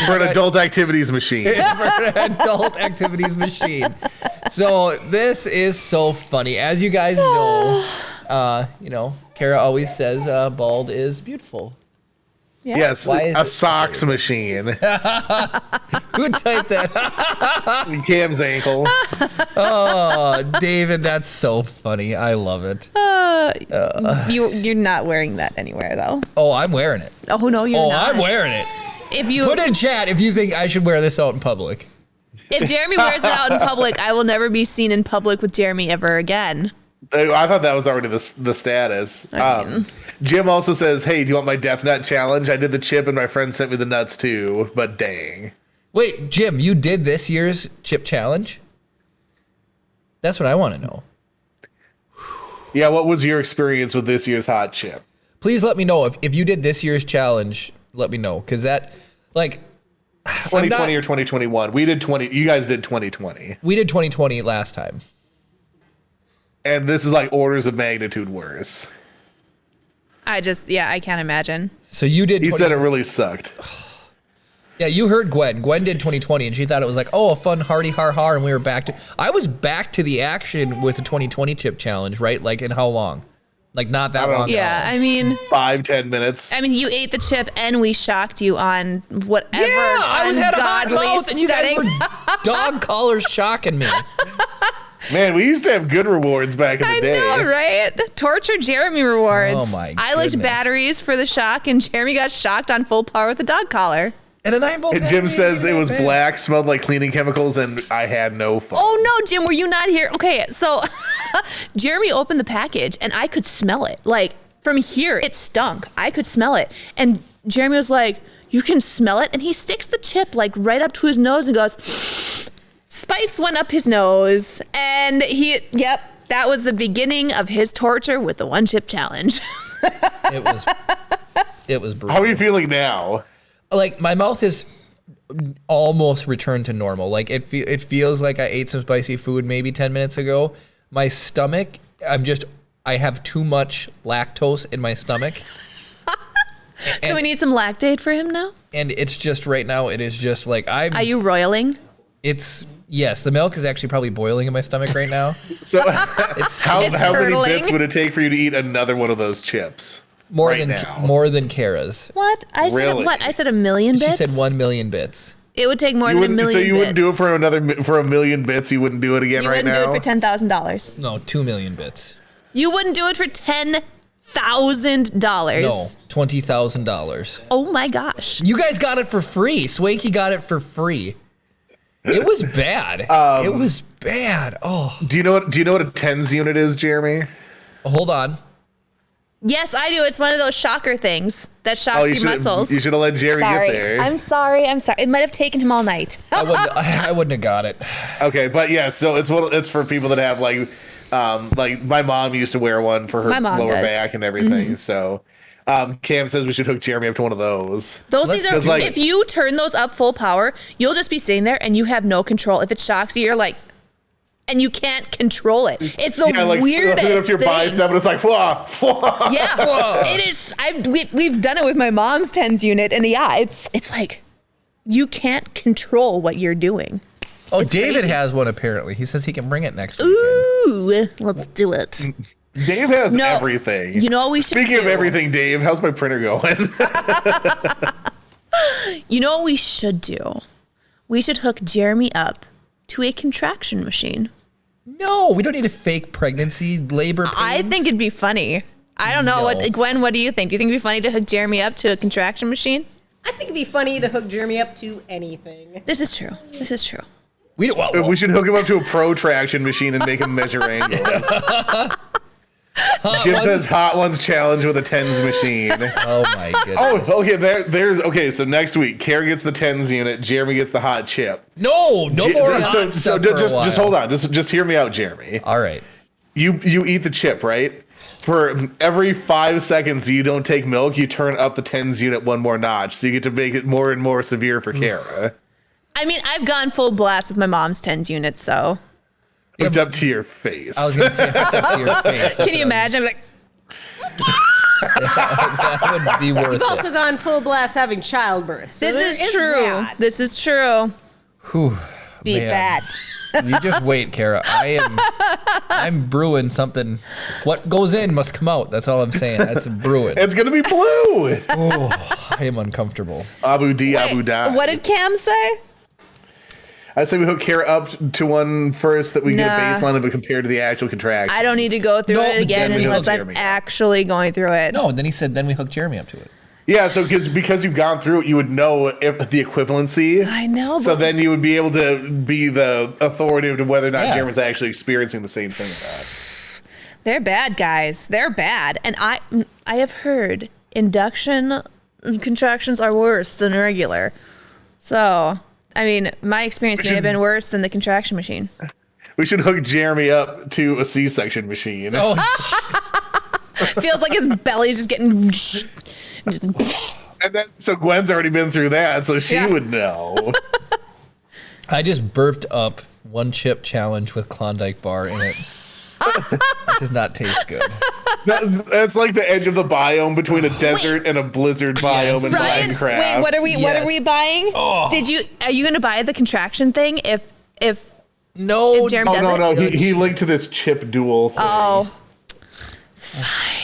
For an adult activities machine. For an adult activities machine. So this is so funny. As you guys know, Kara always says bald is beautiful. Yes, Why is a it socks machine. Who typed that? Cam's ankle. Oh, David, that's so funny. I love it. You're not wearing that anywhere though. Oh, I'm wearing it. Oh no, you're not. I'm wearing it. If you Put in chat if you think I should wear this out in public. if Jeremy wears it out in public, I will never be seen in public with Jeremy ever again. I thought that was already the status. Jim also says, hey, do you want my death nut challenge? I did the chip and my friend sent me the nuts too, but dang. Wait, Jim, you did this year's chip challenge? That's what I want to know. Yeah, what was your experience with this year's hot chip? Please let me know if you did this year's challenge. Let me know, because that, like, 2020 or 2021? We did 20. You guys did 2020. we did 2020 last time. And this is like orders of magnitude worse. I can't imagine. So you did. He said it really sucked. Yeah, you heard Gwen. Gwen did 2020, and she thought it was like, oh, a fun hearty har, and we were back to. I was back to the action with the 2020 chip challenge, right? Like, in how long? Like, not that long. Yeah, I mean, 5-10 minutes. you ate the chip and we shocked you on whatever. Yeah, I was had a hot ungodly mouth, and you guys setting. were dog collars shocking me. Man, we used to have good rewards back in the I day. know, right? Torture Jeremy rewards. Oh, my I licked goodness. batteries for the shock, and Jeremy got shocked on full power with a dog collar. And a 9-volt. And Jim says it was black, smelled like cleaning chemicals, and I had no fun. Oh no, Jim, were you not here? Okay, so Jeremy opened the package and I could smell it. Like from here, it stunk. I could smell it. And Jeremy was like, you can smell it? And he sticks the chip like right up to his nose and goes, spice went up his nose. And that was the beginning of his torture with the one chip challenge. It was brutal. How are you feeling now? Like, my mouth is almost returned to normal. Like, it feels like I ate some spicy food maybe 10 minutes ago. My stomach, I have too much lactose in my stomach. So we need some lactate for him now? And it's just right now, it is just like Are you roiling? Yes, the milk is actually probably boiling in my stomach right now. So It's how It's many curdling. bits would it take for you to eat another one of those chips? more right than now. more than Kara's. What? I said Really? what? I said a million She bits. said 1 million bits. It would take more You than a wouldn't, million. so you wouldn't do it bits. for a million bits. You wouldn't do it again You right wouldn't now. do it for $10,000. No, 2 million bits. You wouldn't do it for $10,000. No, $20,000. Oh my gosh. You guys got it for free. Swanky got it for free. It was bad. It was bad. Oh, Do you know what a tens unit is, Jeremy? hold on. Yes, I do. It's one of those shocker things that shocks your muscles. You should have let Jeremy Sorry. get there. I'm sorry. It might have taken him all night. I wouldn't have got it. Okay, but yeah, so it's for people that have like my mom used to wear one for her My mom lower does. back and everything. So Cam says we should hook Jeremy up to one of those. Those Let's things are, just, like- if you turn those up full power, you'll just be sitting there and you have no control. If it shocks you, you're like, and you can't control it. It's the Yeah, like weirdest if your thing. bicep and it's like whoa. Yeah, it is. We've done it with my mom's tens unit, and yeah, it's like you can't control what you're doing. Oh, It's David crazy. has one apparently. He says he can bring it next weekend. Ooh, let's do it. Dave has No, everything. you know what we should Speaking of do? everything, Dave, how's my printer going? You know what we should do? We should hook Jeremy up to a contraction machine. No, we don't need a fake pregnancy labor pains. I think it'd be funny. I don't know. No. Gwen, what do you think? Do you think it'd be funny to hook Jeremy up to a contraction machine? I think it'd be funny to hook Jeremy up to anything. This is true. This is true. We should hook him up to a protraction machine and make him measure angles. Jim says Hot Ones challenge with a tens machine. Oh my goodness. Oh, okay. There's okay. So next week, Kara gets the tens unit, Jeremy gets the hot chip. No more hot stuff for a while. Just hold on. Just hear me out, Jeremy. All right. You eat the chip, right? For every 5 seconds you don't take milk, you turn up the tens unit one more notch, so you get to make it more and more severe for Kara. I mean, I've gone full blast with my mom's tens unit, so Hooked up to your face. I was gonna say hooked up to your face. can you imagine? I'm like, That would be worth We've also it. gone full blast having childbirth. So this there is true. that. This is true. Whew, Beat man. that. You just wait, Kara. I'm brewing something. What goes in must come out. That's all I'm saying. That's brewing. It's gonna be blue. Oh, I am uncomfortable. Abu Da. What did Cam say? I say we hook Kara up to one first that we get a Nah. baseline of it compared to the actual contraction. I don't need to go through No, it but again then we unless hook I'm Jeremy. actually going through it. No, then he said, then we hook Jeremy up to it. Yeah, so because you've gone through it, you would know if the equivalency. I know, So but then you would be able to be the authoritative to whether or not Yeah. Jeremy's actually experiencing the same thing or they're bad, guys. They're bad. And I have heard induction contractions are worse than regular. So, I mean, my experience may have been worse than the contraction machine. not. We should hook Jeremy up to a C-section machine. Oh, Feels like his belly's just getting. And then, so Gwen's already been through that, so she Yeah. would know. I just burped up one chip challenge with Klondike bar in it. It does not taste good. That's like the edge of the biome between a desert and a blizzard biome in Ryan, Minecraft. wait, what are we Yes. buying? Are you gonna buy the contraction thing if No, Jeremy Oh, does it? he linked to this chip duel thing. Oh, fine.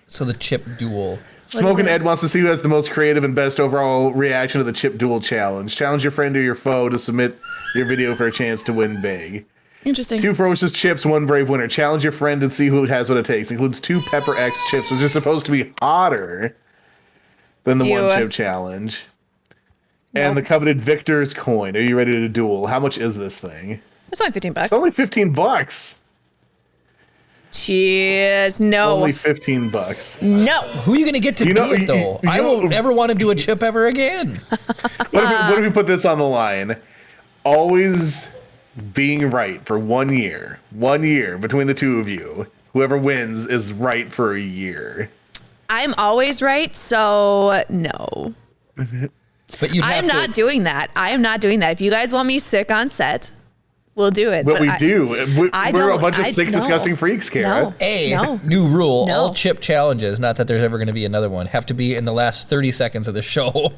so the chip duel. Smoking it? Ed wants to see who has the most creative and best overall reaction to the chip duel challenge. Challenge your friend or your foe to submit your video for a chance to win big. Interesting. 2 ferocious chips, 1 brave winner. Challenge your friend and see who has what it takes. Includes 2 Pepper X chips, which are supposed to be hotter than the Ew. 1 chip challenge. And Nope. the coveted Victor's coin. Are you ready to duel? How much is this thing? It's only $15. It's only $15. Cheers. No. Only $15. No. Who are you going to get to You know- do it, though? you I know- won't ever want to do a chip ever again. What if we put this on the line? Always being right for 1 year. 1 year between the two of you. Whoever wins is right for a year. I'm always right, so no. But you have I'm to. not doing that. I am not doing that. If you guys want me sick on set, we'll do it. But we I- do. We're I a don't- bunch of I- sick, no. disgusting freaks, Kara. No. New rule: No. all chip challenges, not that there's ever going to be another one, have to be in the last 30 seconds of the show.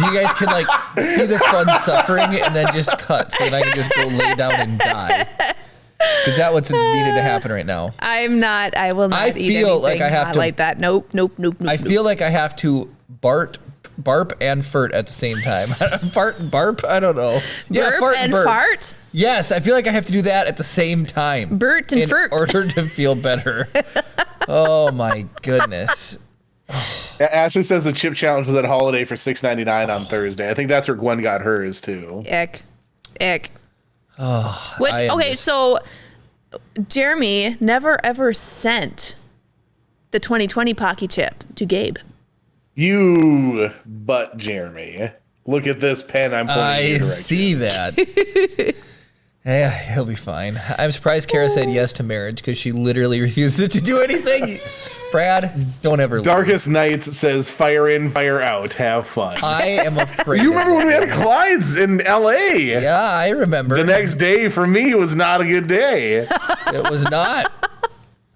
you guys can like see the fun suffering and then just cut so that I can just go lay down and die. Because that's what's needed to happen right now. I will not I eat feel like anything I have hot to- like that. Nope. I feel like I have to barp and fart at the same time. Fart and barp? I don't know. Burp fart and burp. fart? Yes, I feel like I have to do that at the same time. Burt and in furt. order to feel better. Oh my goodness. Ashley says the chip challenge was at Holiday for $6.99 on Thursday. I think that's where Gwen got hers too. Ick. Which, I am okay, just- so Jeremy never ever sent the 2020 Pocky chip to Gabe. You butt Jeremy. Look at this pen I'm pointing in I your direction. see that. Yeah, he'll be fine. I'm surprised Kara said yes to marriage because she literally refuses to do anything. Brad, don't ever leave. Darkest Nights says fire in, fire out, have fun. I am afraid. You of remember when we it. had Clyde's in LA? Yeah, I remember. The next day for me was not a good day. It was not.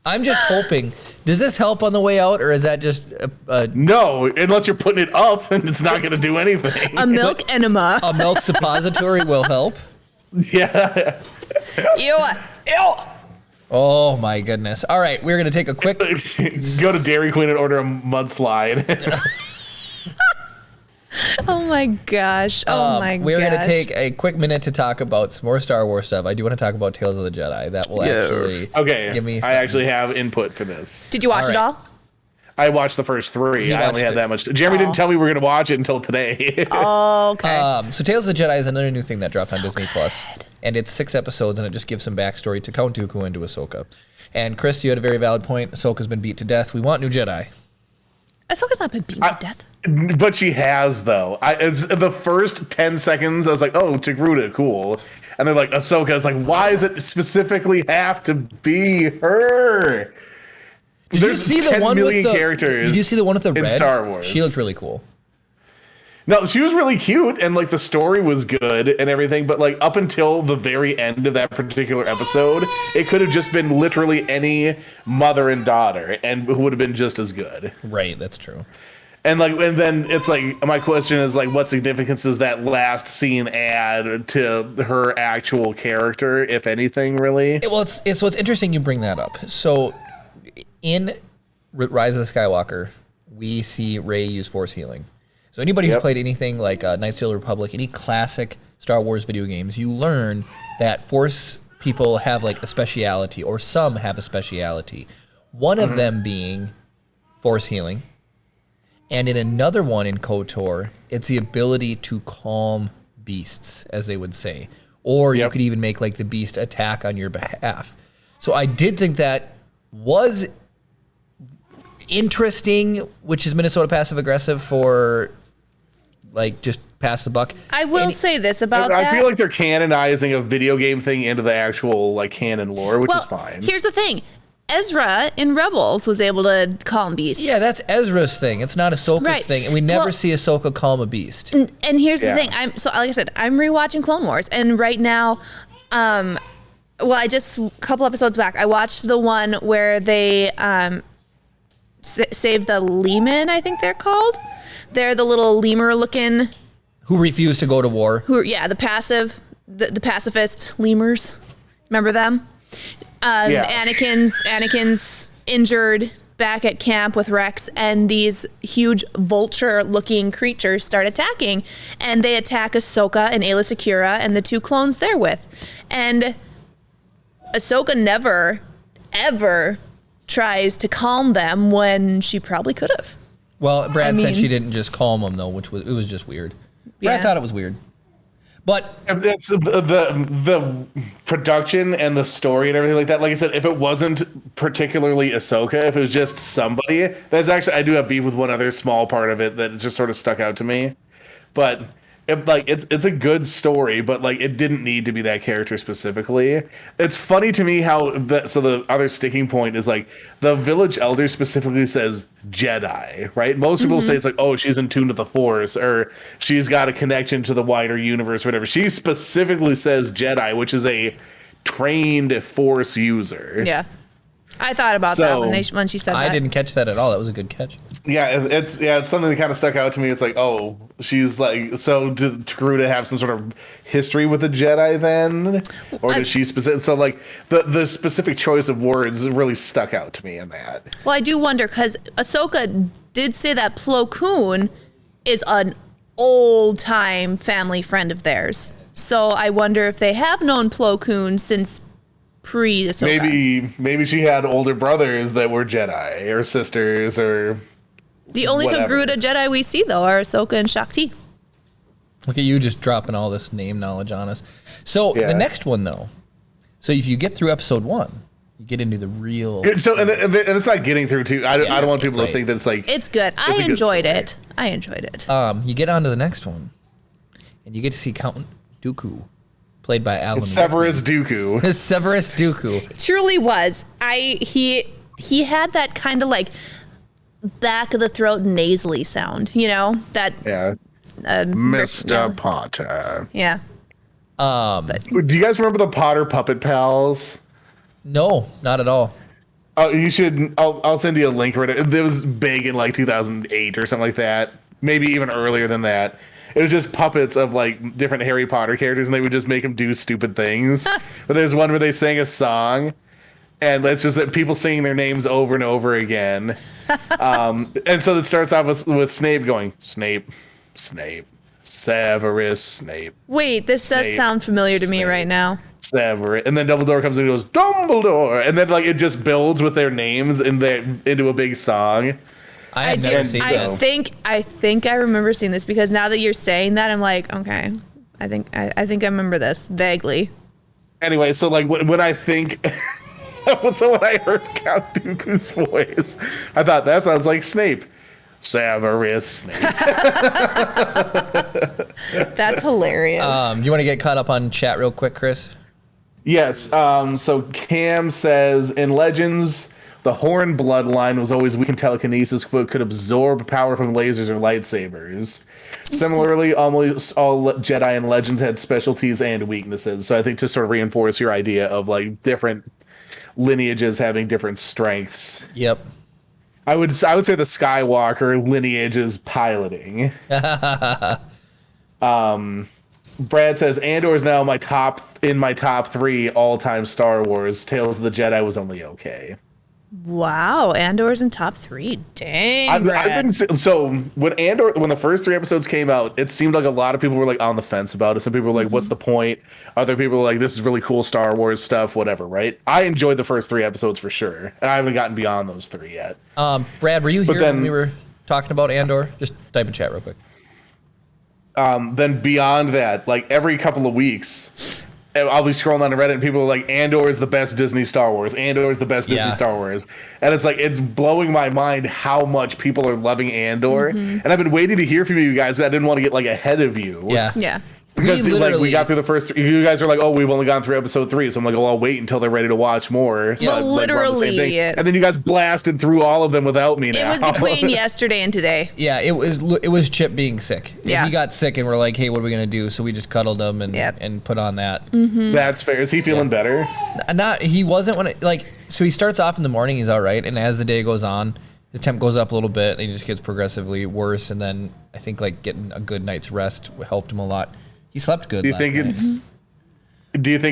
I'm just hoping. Does this help on the way out, or is that just No, unless you're putting it up and it's not going to do anything. A milk enema. a milk suppository will help? Yeah. Ew. Oh my goodness. All right, we're going to take a quick... Go to Dairy Queen and order a mudslide. Oh my gosh. Oh my gosh. We're going to take a quick minute to talk about some more Star Wars stuff. I do want to talk about Tales of the Jedi. That will actually Okay, give me I something. actually have input for this. Did you watch All it right. all? I watched the first three. He I only watched had it. that much. Jeremy didn't tell me we were going to watch it until today. Oh, okay. So Tales of the Jedi is another new thing that dropped on Disney Plus, and it's 6 episodes, and it just gives some backstory to Count Dooku and to Ahsoka. And Chris, you had a very valid point. Ahsoka's been beat to death. We want new Jedi. Ahsoka's not been beaten to death. But she has, though. As the first 10 seconds, I was like, oh, Togruta, cool. And they're like, Ahsoka. I was like, why does it specifically have to be her? Did you see the one with the characters? Did you see the one with the in red? Star Wars? She looked really cool. No, she was really cute, and like the story was good and everything. But like up until the very end of that particular episode, it could have just been literally any mother and daughter, and it would have been just as good. Right, that's true. And like, and then it's like, my question is like, what significance does that last scene add to her actual character, if anything, really? Well, it's what's interesting you bring that up. So, in Rise of the Skywalker, we see Rey use Force healing. So anybody who's played anything like Knights of the Old Republic, any classic Star Wars video games, you learn that Force people have like a speciality, or some have a speciality. One of them being Force healing. And in another one in KOTOR, it's the ability to calm beasts, as they would say. Or you could even make like the beast attack on your behalf. So I did think that was interesting, which is Minnesota passive aggressive for like just pass the buck. I will say this about that. I feel like they're canonizing a video game thing into the actual like canon lore, which is fine. Here's the thing. Ezra in Rebels was able to calm beasts. Yeah, that's Ezra's thing. It's not Ahsoka's Right. thing. And we never Well- see Ahsoka calm a beast. And here's the Yeah. thing. Like I said, I'm rewatching Clone Wars, and right now, I just a couple episodes back, I watched the one where they save the Leman. I think they're called. They're the little lemur looking. Who refused to go to war. The pacifists, lemurs. Remember them? Anakin's injured back at camp with Rex, and these huge vulture-looking creatures start attacking, and they attack Ahsoka and Aayla Secura and the two clones they're with. And Ahsoka never, ever tries to calm them when she probably could have. Well, Brad said mean- she didn't just calm them though, it was just weird. Brad Yeah. thought it was weird. But It's the production and the story and everything like that. Like I said, if it wasn't particularly Ahsoka, if it was just somebody, that's actually, I do have beef with one other small part of it that just sort of stuck out to me. But it's a good story, but like it didn't need to be that character specifically. It's funny to me how the other sticking point is like the village elder specifically says Jedi, right? Most people say it's like, oh, she's in tune to the Force, or she's got a connection to the wider universe, or whatever. She specifically says Jedi, which is a trained Force user. Yeah. I thought about that when she said that. I didn't catch that at all. That was a good catch. Yeah, it's something that kind of stuck out to me. It's like, oh, she's like, so did Garuda have some sort of history with the Jedi then, or does she specific? So like the specific choice of words really stuck out to me in that. Well, I do wonder because Ahsoka did say that Plo Koon is an old time family friend of theirs. So I wonder if they have known Plo Koon since pre-Ahsoka. Maybe she had older brothers that were Jedi or sisters or. The only two whatever. Garuda Jedi we see, though, are Ahsoka and Shakti. Look at you just dropping all this name knowledge on us. So Yeah. the next one, though. So if you get through episode 1, you get into the real. So and it's not getting through too. I don't want people right. to think that it's like. It's good. It's a good enjoyed story. it. I enjoyed it. You get on to the next one, and you get to see Count Dooku, played by Alan. Severus Dooku. Severus Dooku. Truly was. He had that kind of like back of the throat nasally sound, you know? That Yeah. Mr. Potter. yeah. Do you guys remember the Potter Puppet Pals? No, not at all. Oh, you should. I'll send you a link for it. It was big in like 2008 or something like that. Maybe even earlier than that. It was just puppets of like different Harry Potter characters, and they would just make them do stupid things. But there's one where they sang a song, and it's just that people singing their names over and over again. And so it starts off with Snape going, Snape, Severus Snape, Wait, this does Snape, sound familiar to me Snape. right now. Severus. And then Dumbledore comes in and goes, Dumbledore. And then like it just builds with their names into a big song. I had never seen I that. think I remember seeing this because now that you're saying that, I'm like, okay. I think I remember this vaguely. Anyway, so like when I think, so when I heard Count Dooku's voice, I thought that sounds like Snape. Severus Snape. That's hilarious. You want to get caught up on chat real quick, Chris? Yes. So Cam says in Legends, the Horn bloodline was always weak in telekinesis, but could absorb power from lasers or lightsabers. Similarly, almost all Jedi in Legends had specialties and weaknesses. So I think to sort of reinforce your idea of like different lineages having different strengths. Yep. I would say the Skywalker lineage is piloting. Brad says Andor is now in my top 3 all-time Star Wars. Tales of the Jedi was only okay. Wow, Andor's in top 3. Dang, Brad. So when the first 3 episodes came out, it seemed like a lot of people were like on the fence about it. Some people were like, "What's the point?" Other people were like, "This is really cool Star Wars stuff." Whatever, right? I enjoyed the first 3 episodes for sure, and I haven't gotten beyond those 3 yet. Brad, were you here then- when we were talking about Andor? Just type in chat real quick. Then beyond that, like every couple of weeks, I'll be scrolling on Reddit and people are like, Andor is the best Disney Star Wars. Andor is the best Disney Star Wars. And it's like, it's blowing my mind how much people are loving Andor. And I've been waiting to hear from you guys. I didn't want to get like ahead of you. Yeah. Yeah. Because We we got through the first, you guys are like, oh, we've only gone through episode 3. So I'm like, oh, I'll wait until they're ready to watch more. So But like, we're on the same literally- thing. And then you guys blasted through all of them without me now. It was between yesterday and today. Yeah, it was Chip being sick. Yeah. He got sick and we're like, hey, what are we gonna do? So we just cuddled him and put on that. That's fair. Is he feeling better? He wasn't so he starts off in the morning, he's all right, and as the day goes on, his temp goes up a little bit and he just gets progressively worse, and then I think like getting a good night's rest helped him a lot. He slept good. Do you think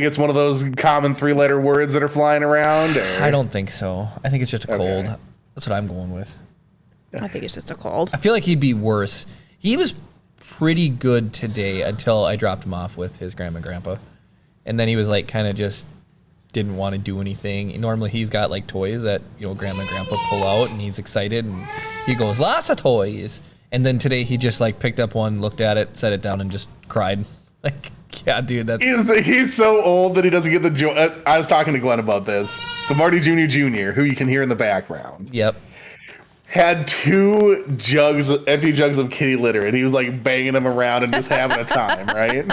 it's one of those common 3-letter words that are flying around? Or? I don't think so. I think it's just a cold. Okay. That's what I'm going with. I think it's just a cold. I feel like he'd be worse. He was pretty good today until I dropped him off with his grandma and grandpa. And then he was like kind of just didn't want to do anything. Normally he's got like toys that, grandma and grandpa pull out and he's excited and he goes, lots of toys. And then today he just like picked up one, looked at it, set it down and just cried. Like, yeah, dude, that's... He's so old that he doesn't get the joy. I was talking to Glenn about this. So Marty Jr., who you can hear in the background, Yep. had 2 empty jugs of kitty litter, and he was like banging them around and just having a time, right?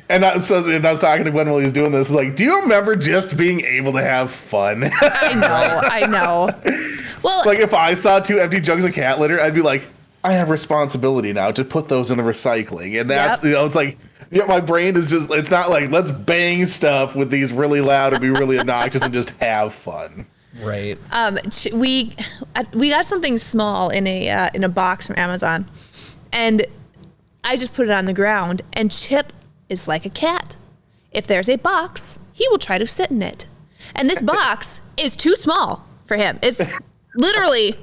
And I was talking to Glenn while he was doing this. Like, do you remember just being able to have fun? I know. Well, Like, if I saw 2 empty jugs of cat litter, I'd be like, I have responsibility now to put those in the recycling. And that's, it's like, my brain is it's not like, let's bang stuff with these really loud and be really obnoxious and just have fun. Right. We got something small in a box from Amazon, and I just put it on the ground. And Chip is like a cat. If there's a box, he will try to sit in it. And this box is too small for him. It's literally.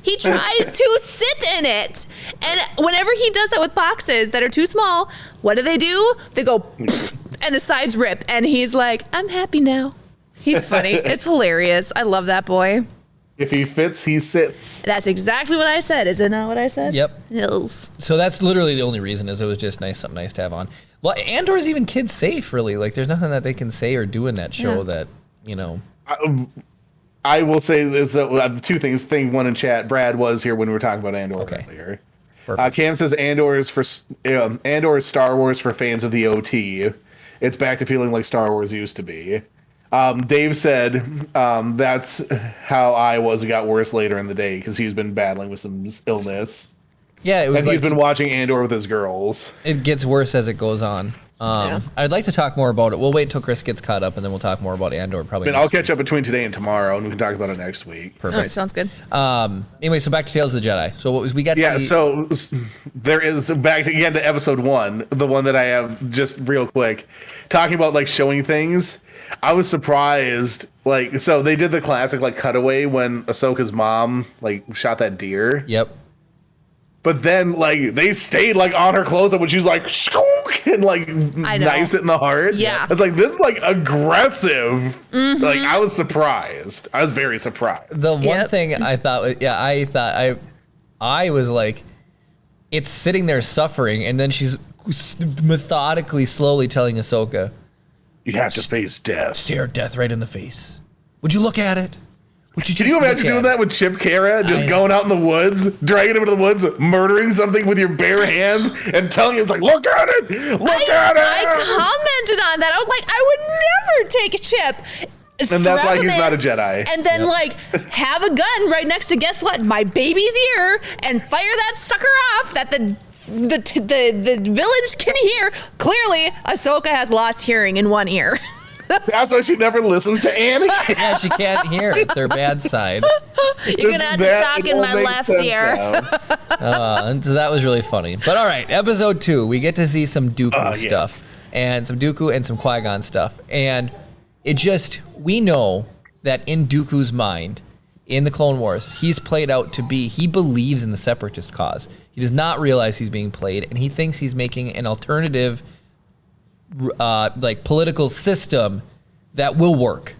He tries to sit in it. And whenever he does that with boxes that are too small, what do? They go, and the sides rip. And he's like, I'm happy now. He's funny. It's hilarious. I love that boy. If he fits, he sits. That's exactly what I said. Is it not what I said? Yep. Hills. So that's literally the only reason, is it was just something nice to have on. Well, Andor's even kid safe, really. Like, there's nothing that they can say or do in that show that, you know. I will say this: two things. Thing one in chat. Brad was here when we were talking about Andor earlier. Cam says Andor is Star Wars for fans of the OT. It's back to feeling like Star Wars used to be. Dave said that's how I was. It got worse later in the day because he's been battling with some illness. Yeah, it was. And like, he's been watching Andor with his girls. It gets worse as it goes on. I'd like to talk more about it. We'll wait till Chris gets caught up, and then we'll talk more about Andor. Probably. I'll catch up between today and tomorrow, and we can talk about it next week. Perfect. All right, sounds good. Anyway, so back to Tales of the Jedi. So what was we got? To see? So there is back again to episode 1, the one that I have just real quick, talking about like showing things. I was surprised. Like, so they did the classic like cutaway when Ahsoka's mom like shot that deer. Yep. But then, like, they stayed, like, on her close up when she was like, "Skook," and, like, knives it in the heart. Yeah. It's like, this is, like, aggressive. Like, I was surprised. I was very surprised. The one thing I thought, I was like, it's sitting there suffering, and then she's methodically, slowly telling Ahsoka, You have to face death. stare death right in the face. Would you look at it? Can you imagine doing that with Chip Kara? Just going out in the woods, dragging him into the woods, murdering something with your bare hands, and telling him, it's like, look at it! Look at it! I commented on that. I was like, I would never take a Chip. And that's why Strap he's him not a in, Jedi. And then, like, have a gun right next to, guess what? My baby's ear, and fire that sucker off that the village can hear. Clearly, Ahsoka has lost hearing in one ear. That's why she never listens to Anakin. Yeah, she can't hear. It's her bad side. You're going to have to talk in my left ear. And so that was really funny. But all right, episode 2, we get to see some Dooku stuff. And some Dooku and some Qui-Gon stuff. And it just, we know that in Dooku's mind, in the Clone Wars, he's played out to be, he believes in the Separatist cause. He does not realize he's being played, and he thinks he's making an alternative like political system that will work.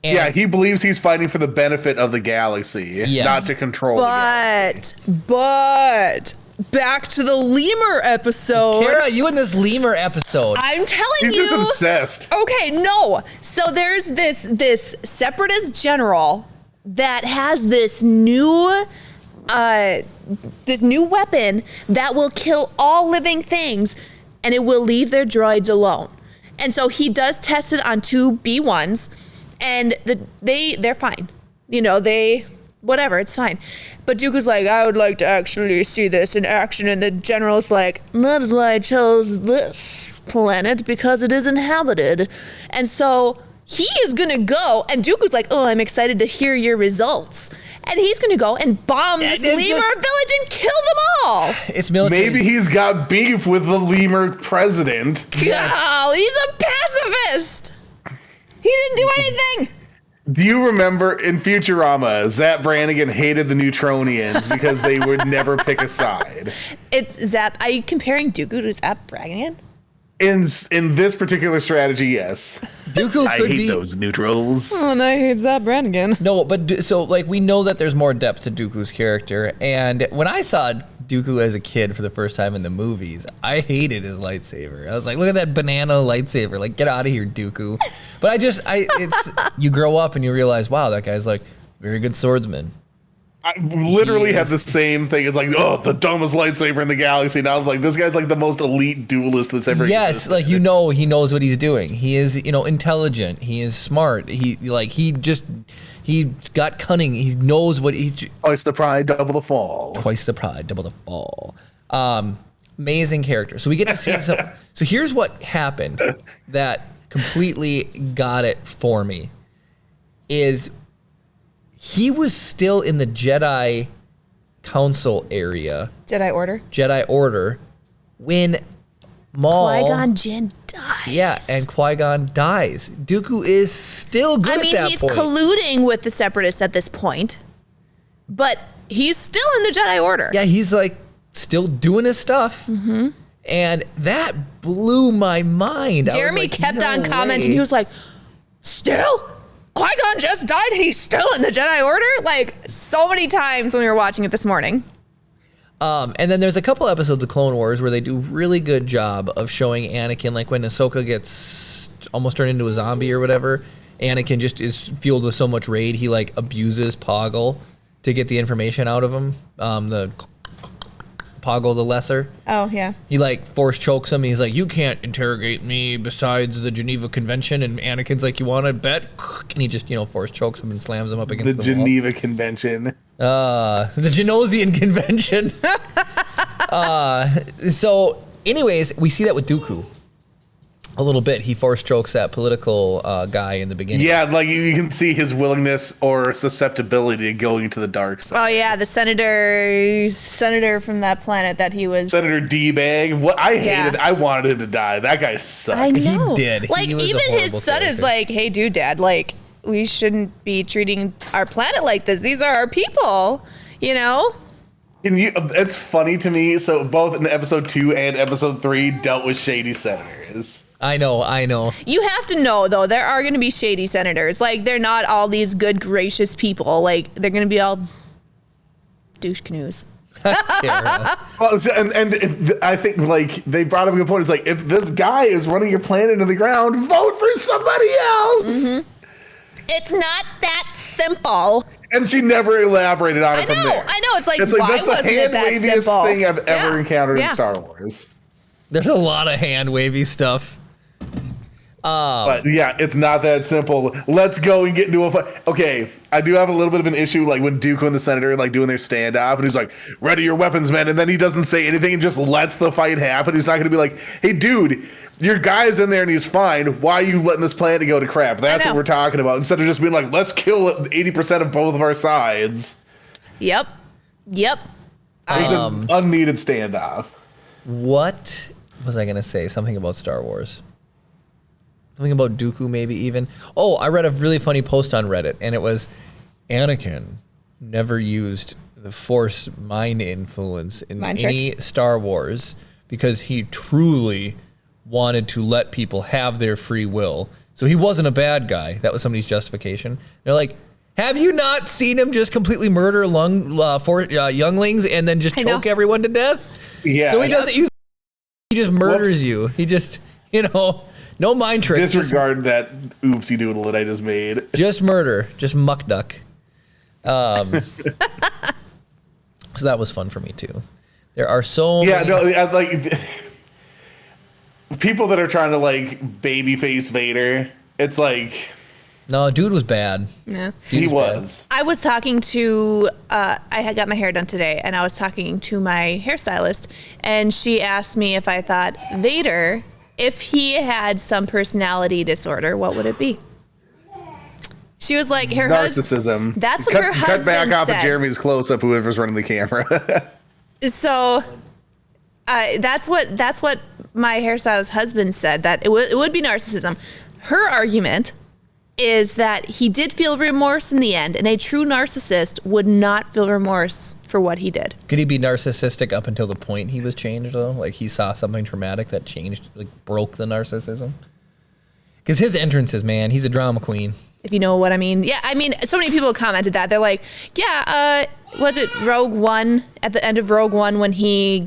And yeah, he believes he's fighting for the benefit of the galaxy, not to control the galaxy. But back to the lemur episode. Kara, you in this lemur episode. I'm telling He's you. just obsessed. Okay, no. So there's this separatist general that has this new weapon that will kill all living things, and it will leave their droids alone. And so he does test it on 2 B1s, and they're fine. You know, whatever, it's fine. But Dooku's like, I would like to actually see this in action. And the general's like, that is why I chose this planet, because it is inhabited. And so he is going to go, and Dooku's like, oh, I'm excited to hear your results. And he's going to go and bomb this lemur village and kill them all. It's military. Maybe he's got beef with the lemur president. Yes. Oh, he's a pacifist. He didn't do anything. Do you remember in Futurama, Zap Brannigan hated the Neutronians because they would never pick a side? It's Zap. Are you comparing Dooku to Zap Brannigan? In this particular strategy, yes. Dooku could be those neutrals. Oh, and I hate Zap Brannigan. No, but so like we know that there's more depth to Dooku's character, and when I saw Dooku as a kid for the first time in the movies, I hated his lightsaber. I was like, look at that banana lightsaber, like get out of here, Dooku. But it's you grow up and you realize, wow, that guy's like very good swordsman. I literally had the same thing. It's like, oh, the dumbest lightsaber in the galaxy. And I was like, this guy's like the most elite duelist that's ever existed. Like, you know, he knows what he's doing. He is, intelligent. He is smart. He's got cunning. He knows what he. Twice the pride, double the fall. Twice the pride, double the fall. Amazing character. So we get to see some. So here's what happened that completely got it for me. is he was still in the Jedi Council area, Jedi Order, when Maul, Qui-Gon Jinn dies. yeah, and Qui-Gon dies. Dooku is still good at that he's point. colluding with the Separatists at this point, but he's still in the Jedi Order. Yeah, he's like still doing his stuff. Mm-hmm. And that blew my mind. I was Jeremy like, kept no on commenting. way. He was like, still? Qui-Gon just died. He's still in the Jedi Order? Like, so many times when we were watching it this morning. And then there's a couple episodes of Clone Wars where they do really good job of showing Anakin, like when Ahsoka gets almost turned into a zombie or whatever. Anakin just is fueled with so much rage, he like abuses Poggle to get the information out of him. The Poggle the Lesser. Oh, yeah. He like force chokes him. He's like, "You can't interrogate me besides the Geneva Convention." And Anakin's like, "You want to bet?" And he just force chokes him and slams him up against The the wall. Geneva Convention. The Genosian Convention. So, anyways, we see that with Dooku a little bit. He force chokes that political guy in the beginning. Yeah, like you can see his willingness or susceptibility to going to the dark side. Oh, yeah, the senator from that planet that he was... Senator D-Bag. What I hated, Yeah. I wanted him to die. That guy sucked. I know. He did. He Like, was a even his horrible son is character. like, hey, dude, Dad, like, we shouldn't be treating our planet like this. These are our people, you know? It's funny to me. So both in episode 2 and episode 3 dealt with shady senators. I know. You have to know, though, there are going to be shady senators. Like, they're not all these good, gracious people. Like, they're going to be all douche canoes. Kara. Well, and I think like they brought up a good point. It's like if this guy is running your planet into the ground, vote for somebody else. It's not that simple. And she never elaborated on it from there. I know. It's like, It's why like that's the wasn't it that hand-waviest simple? thing I've ever Yeah. encountered in Yeah. Star Wars. There's a lot of hand wavy stuff. But yeah, it's not that simple. Let's go and get into a fight. Okay, I do have a little bit of an issue, like when Dooku and the Senator like doing their standoff, and he's like, "Ready your weapons, man," and then he doesn't say anything and just lets the fight happen. He's not going to be like, "Hey, dude, your guy's in there and he's fine. Why are you letting this planet go to crap?" That's know. what we're talking about. Instead of just being like, "Let's kill 80% of both of our sides." Yep. It was an unneeded standoff. What was I gonna say? Something about Star Wars. Something about Dooku, maybe even. Oh, I read a really funny post on Reddit, and it was Anakin never used the Force mind influence in Mind trick? any Star Wars because he truly wanted to let people have their free will. So he wasn't a bad guy. That was somebody's justification. They're like, have you not seen him just completely murder younglings and then just I know. choke everyone to death? Yeah. So he doesn't use. He just murders you. He just, no mind trick. Disregard that oopsie doodle that I just made. Just murder. Just muck duck. So that was fun for me too. There are so Yeah, many. no, like people that are trying to like babyface Vader. It's like No, dude was bad. Yeah. he was bad. was. I was talking to, I had got my hair done today, and I was talking to my hairstylist, and she asked me if I thought Vader, if he had some personality disorder, what would it be? She was like, her husband. Narcissism. That's what her Cut back husband off said. of Jeremy's close up. Whoever's running the camera. So, that's what my hairstylist husband said, that it would be narcissism. Her argument is that he did feel remorse in the end, and a true narcissist would not feel remorse for what he did. Could he be narcissistic up until the point he was changed though? Like he saw something traumatic that changed, like broke the narcissism? Because his entrances, man, he's a drama queen. If you know what I mean. Yeah, I mean, so many people commented that. They're like, yeah, was it Rogue One, at the end of Rogue One when he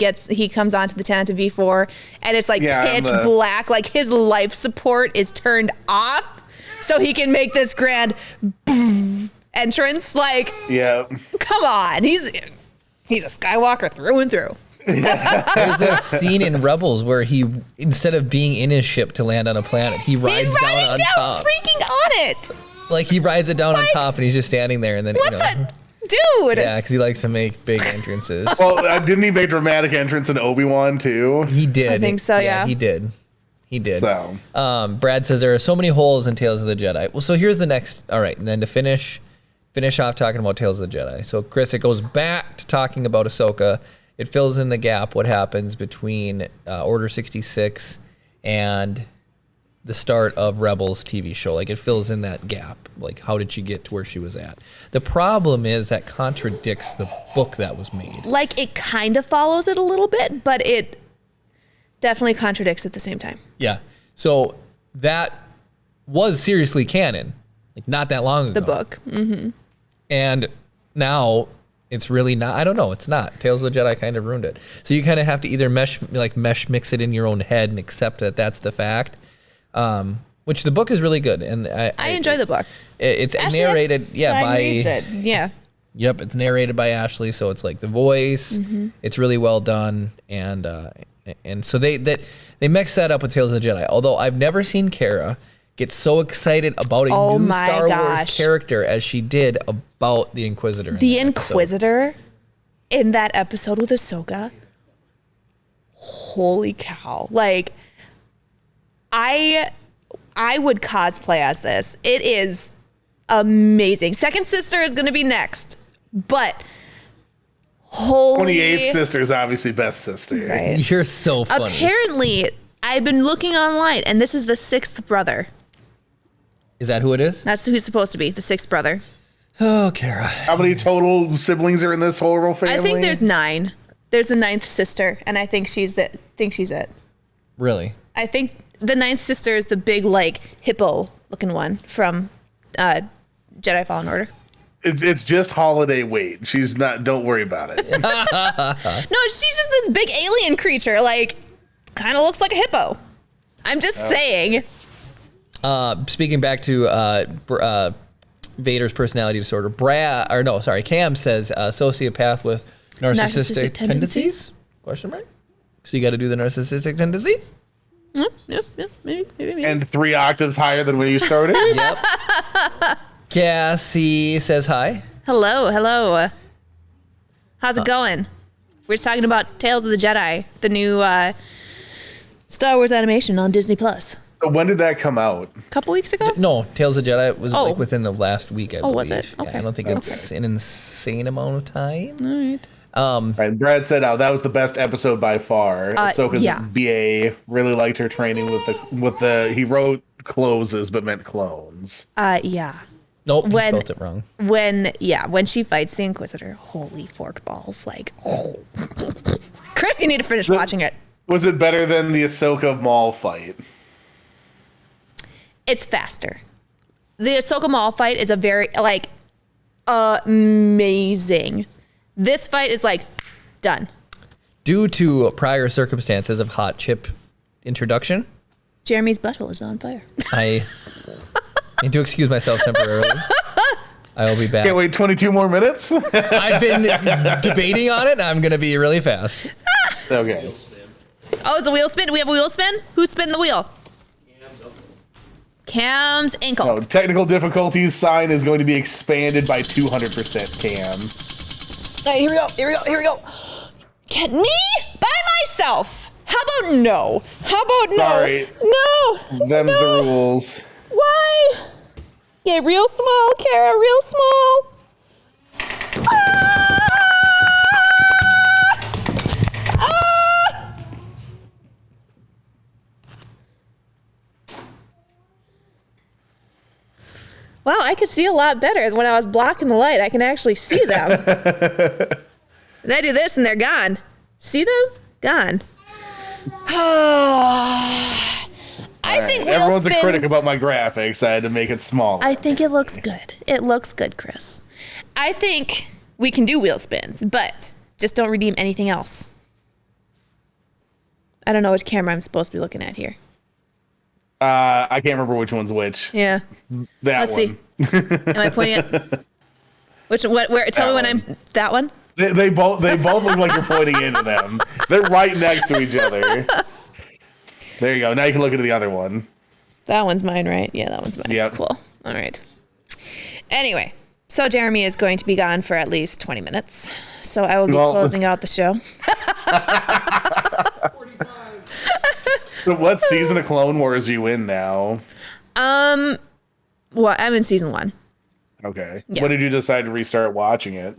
comes onto the Tantive V4 and it's like Yeah, pitch black, like his life support is turned off so he can make this grand entrance. Like, Yeah. come on, he's a Skywalker through and through. There's this scene in Rebels where he, instead of being in his ship to land on a planet, he rides He's down riding on down, top. freaking on it. Like he rides it down on Like, top and he's just standing there and then, What the, dude? yeah, because he likes to make big entrances. Well, didn't he make dramatic entrance in Obi-Wan too? He did. I think so, yeah. He did. He did. So Brad says there are so many holes in Tales of the Jedi. Well, so here's the next. All right, and then to finish off talking about Tales of the Jedi. So Chris, it goes back to talking about Ahsoka. It fills in the gap what happens between Order 66 and the start of Rebels TV show. Like, it fills in that gap. Like, how did she get to where she was at? The problem is that contradicts the book that was made. Like, it kind of follows it a little bit, but it definitely contradicts at the same time. Yeah. So that was seriously canon, like not that long ago. The book. Mm-hmm. And now it's really not. I don't know. It's not. Tales of the Jedi kind of ruined it. So you kind of have to either mesh mix it in your own head and accept that that's the fact. Which the book is really good, and I enjoy the book. It's Ashley narrated, by. reads it. Yeah. Yep, it's narrated by Ashley, so it's like the voice. Mm-hmm. It's really well done, and so they mix that up with Tales of the Jedi. Although I've never seen Kara get so excited about a new Star Wars character as she did about the Inquisitor. The Inquisitor in that episode with Ahsoka. Holy cow! Like, I would cosplay as this. It is amazing. Second sister is going to be next, but holy. 28th sister is obviously best sister. Right. You're so funny. Apparently, I've been looking online, and this is the sixth brother. Is that who it is? That's who he's supposed to be, the sixth brother. Oh, Kara. How many total siblings are in this horrible family? I think there's 9. There's the 9th sister, and I think she's it. Really? I think the 9th sister is the big, like, hippo-looking one from Jedi Fallen Order. It's just Holiday Wait. She's not. Don't worry about it. No, she's just this big alien creature, like, kind of looks like a hippo. I'm just saying. Speaking back to Vader's personality disorder, Cam says sociopath with narcissistic tendencies? Question mark? So you got to do the narcissistic tendencies? Yep, maybe. And 3 octaves higher than when you started. Yep. Cassie says hi. Hello. How's it going? We're just talking about Tales of the Jedi, the new Star Wars animation on Disney Plus. So when did that come out? A couple weeks ago? No, Tales of Jedi was like within the last week, I believe. Was it? Okay. Yeah, I don't think it's an insane amount of time. All right. Right, Brad said that was the best episode by far. Ahsoka's yeah. BA really liked her training with the he wrote closes but meant clones. Yeah. Nope, you When- spelled it wrong. When she fights the Inquisitor, holy fork balls, like, Chris, you need to finish watching it. Was it better than the Ahsoka Maul fight? It's faster. The Ahsoka Maul fight is a very, like, amazing. This fight is, like, done. Due to prior circumstances of hot chip introduction, Jeremy's butthole is on fire. I need to excuse myself temporarily. I will be back. Can't wait 22 more minutes? I've been debating on it, and I'm going to be really fast. Okay. Oh, it's a wheel spin? Do we have a wheel spin? Who's spinning the wheel? Cam's ankle. Oh, technical difficulties sign is going to be expanded by 200%, Cam. All right, here we go. Get me by myself. How about no? Sorry. No. Them's the rules. Why? Yeah, real small, Kara, real small. Ah! Ah! Wow, I could see a lot better when I was blocking the light. I can actually see them. And I do this and they're gone. See them? Gone. I think wheel Everyone's spins, a critic about my graphics. I had to make it smaller. I think it looks good. It looks good, Chris. I think we can do wheel spins, but just don't redeem anything else. I don't know which camera I'm supposed to be looking at here. I can't remember which one's which. Yeah. That Let's one. see. Am I pointing at which? Where? Tell me when I'm that one. They both look like you're pointing into them. They're right next to each other. There you go. Now you can look into the other one. That one's mine, right? Yeah, that one's mine. Yep. Cool. All right. Anyway, so Jeremy is going to be gone for at least 20 minutes. So I will be closing out the show. So what season of Clone Wars are you in now? Well, I'm in season 1. Okay. Yeah. When did you decide to restart watching it?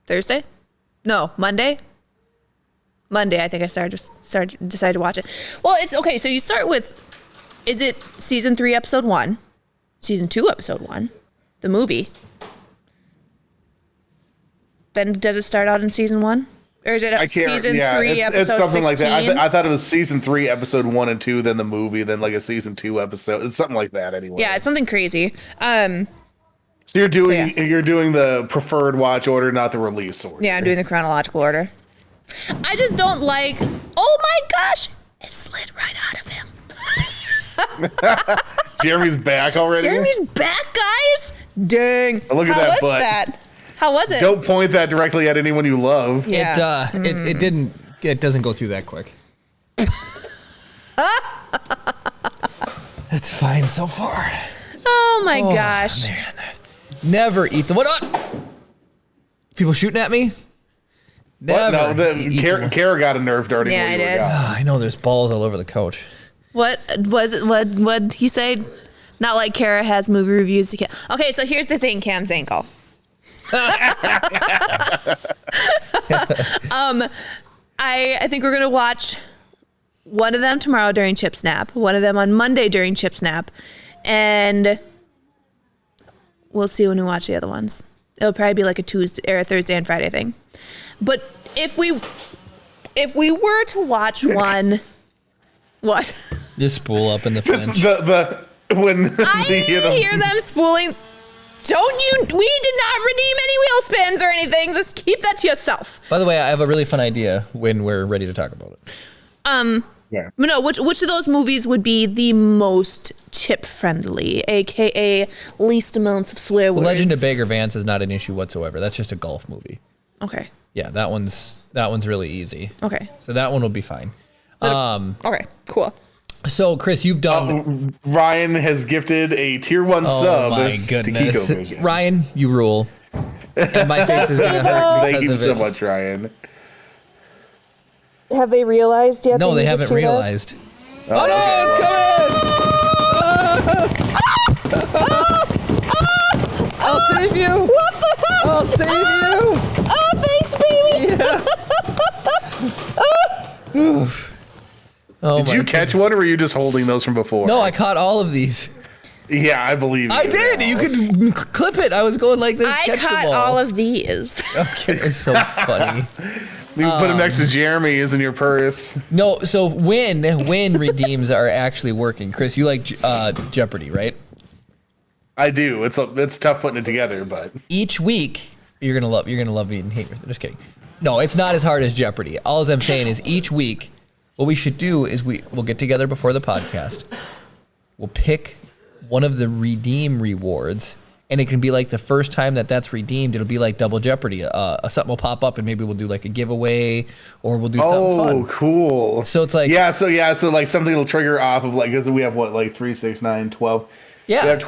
Thursday? No, Monday. Monday, I think I decided to watch it. Well, it's okay. So you start with, is it season 3, episode 1, season 2, episode 1, the movie? Then does it start out in season 1, or is it season 3, episode it's something 16? like that. I thought it was season 3, episode 1 and 2, then the movie, then like a season 2 episode. It's something like that anyway. Yeah, it's something crazy. So you're doing yeah. you're doing the preferred watch order, not the release order. Yeah, I'm doing the chronological order. I just don't like. Oh my gosh! It slid right out of him. Jeremy's back already. Jeremy's back, guys. Dang. Look at How that was butt. that? How was it? Don't point that directly at anyone you love. Yeah. It doesn't go through that quick. It's fine so far. Oh my gosh. Man. Never eat the what? People shooting at me? What? Never. No, eat Kara got a Nerf dart. Yeah, before I you were did. gone. I know there's balls all over the couch. What was it? What he say? Not like Kara has movie reviews to kill. Okay, so here's the thing, Cam's ankle. I think we're gonna watch one of them tomorrow during Chip Snap, one of them on Monday during Chip Snap, and we'll see when we watch the other ones. It'll probably be like a Tuesday or a Thursday and Friday thing. But if we were to watch one, what? Just spool up in the Just French. when I hear them spooling. Don't you? We did not redeem any wheel spins or anything. Just keep that to yourself. By the way, I have a really fun idea when we're ready to talk about it. Yeah. But no, which of those movies would be the most chip friendly, aka least amounts of swear words? Legend of Bagger Vance is not an issue whatsoever. That's just a golf movie. Okay. Yeah, that one's really easy. Okay. So that one will be fine. Okay. Cool. So Chris, you've done. Ryan has gifted a tier 1 Oh sub my to goodness, Kiko Vision. Ryan, you rule. And my face is gonna hurt Thank because you of so it. much, Ryan. Have they realized yet? No, they haven't realized. Oh no, it's coming! I'll save you. What the hell? I'll save you. Oh, thanks, baby. Yeah. Oh Did my you catch one, or were you just holding those from before? No, I caught all of these. Yeah, I believe you. I did. now. You could clip it. I was going like this. I catch the caught ball. all of these. Okay, it's so funny. You can put them next to Jeremy's in your purse. No, so when redeems are actually working, Chris, you like Jeopardy, right? I do. It's tough putting it together, but Each week you're gonna love me and hate me. Just kidding. No, it's not as hard as Jeopardy. All I'm saying is each week, what we should do is we'll get together before the podcast. We'll pick one of the redeem rewards, and it can be like the first time that's redeemed, it'll be like Double Jeopardy. Something will pop up, and maybe we'll do like a giveaway, or we'll do something fun. Cool. So it's like so like something will trigger off of like, because we have what, like 3, 6, 9, 12. Yeah. We have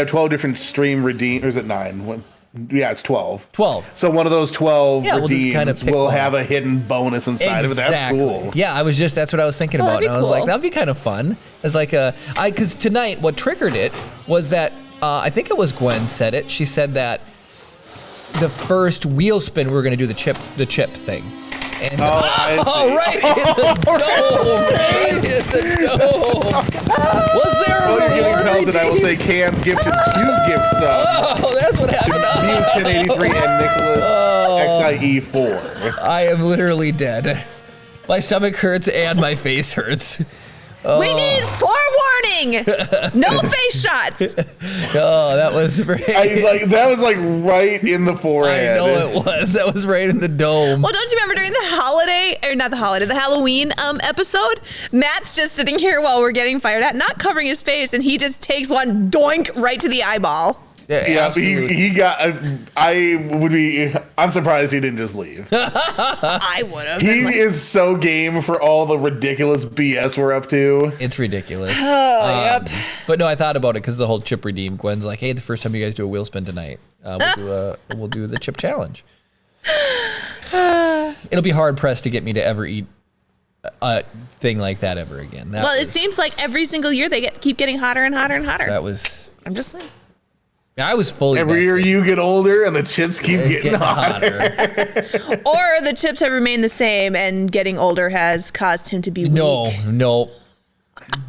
12 different stream redeem. Or is it 9? Yeah, it's 12. 12. So one of those 12 Yeah, we'll just redeems kinda pick will one. have a hidden bonus inside of it. That's cool. Yeah, that's what I was thinking about. that'd be And I was like, cool. that'd be kind of fun. It's like because tonight what triggered it was that I think it was Gwen said it. She said that the first wheel spin we were going to do the chip thing. And I see. right in the dome, right in the dome. Was there a Oh, you're getting reward pelted. I will say redeem? Cam gifted 2 gift subs. Oh, that's what happened. Muse 1083 and Nicholas XIE4. I am literally dead. My stomach hurts and my face hurts. We need forewarning. No face shots. Oh, that was great. That was like right in the forehead. I know it was. That was right in the dome. Well, don't you remember during the Halloween episode, Matt's just sitting here while we're getting fired at, not covering his face, and he just takes one doink right to the eyeball. Yeah, absolutely. he got. I'm surprised he didn't just leave. I would have. He is so game for all the ridiculous BS we're up to. It's ridiculous. Yep. But no, I thought about it because the whole chip redeem. Gwen's like, hey, the first time you guys do a wheel spin tonight, we'll do the chip challenge. It'll be hard pressed to get me to ever eat a thing like that ever again. It seems like every single year they keep getting hotter and hotter and hotter. That was. I'm just saying. I was fully. Every year vested. you get older and the chips keep It's getting hotter. Or the chips have remained the same and getting older has caused him to be weak. No.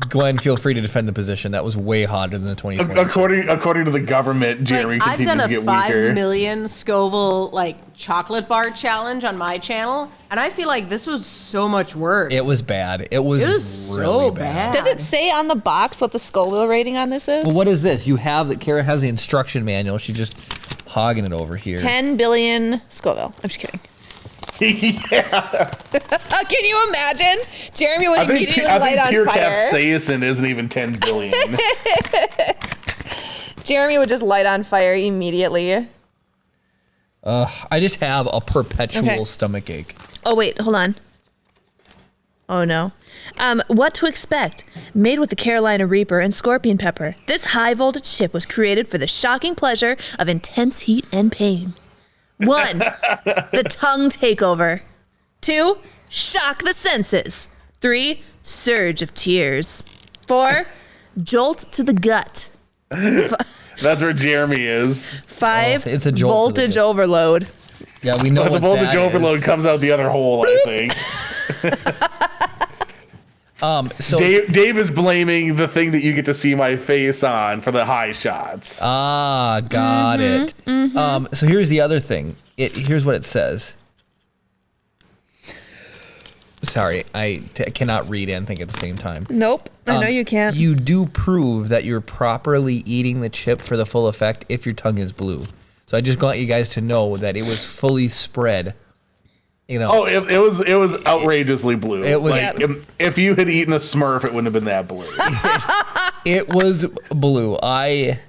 Glenn, feel free to defend the position. That was way hotter than the 2020. According to the government, Jeremy I've done continues to a get 5 weaker. million Scoville chocolate bar challenge on my channel, and I feel like this was so much worse. It was bad. It was really so bad. Does it say on the box what the Scoville rating on this is? Well, what is this? You have that Kara has the instruction manual. She's just hogging it over here. 10 billion Scoville. I'm just kidding. Yeah, Can you imagine? Jeremy would immediately I light think on pure fire. capsaicin isn't even 10 billion. Jeremy would just light on fire immediately. I just have a perpetual stomach ache. Oh, wait, hold on. Oh, no. What to expect? Made with the Carolina Reaper and scorpion pepper, this high-voltage chip was created for the shocking pleasure of intense heat and pain. 1. The tongue takeover. 2. Shock the senses. 3. Surge of tears. 4. Jolt to the gut. That's where Jeremy is. 5. It's a jolt to the voltage gut. overload. Yeah, we know But the what voltage that overload is. comes out the other hole, I think. So Dave is blaming the thing that you get to see my face on for the high shots. got it. So here's the other thing. Here's what it says. Sorry, I cannot read and think at the same time. Nope, I know you can't. You do prove that you're properly eating the chip for the full effect if your tongue is blue. So I just want you guys to know that it was fully spread. You know. Oh, it was outrageously blue. It was- like if you had eaten a Smurf, it wouldn't have been that blue. It was blue. I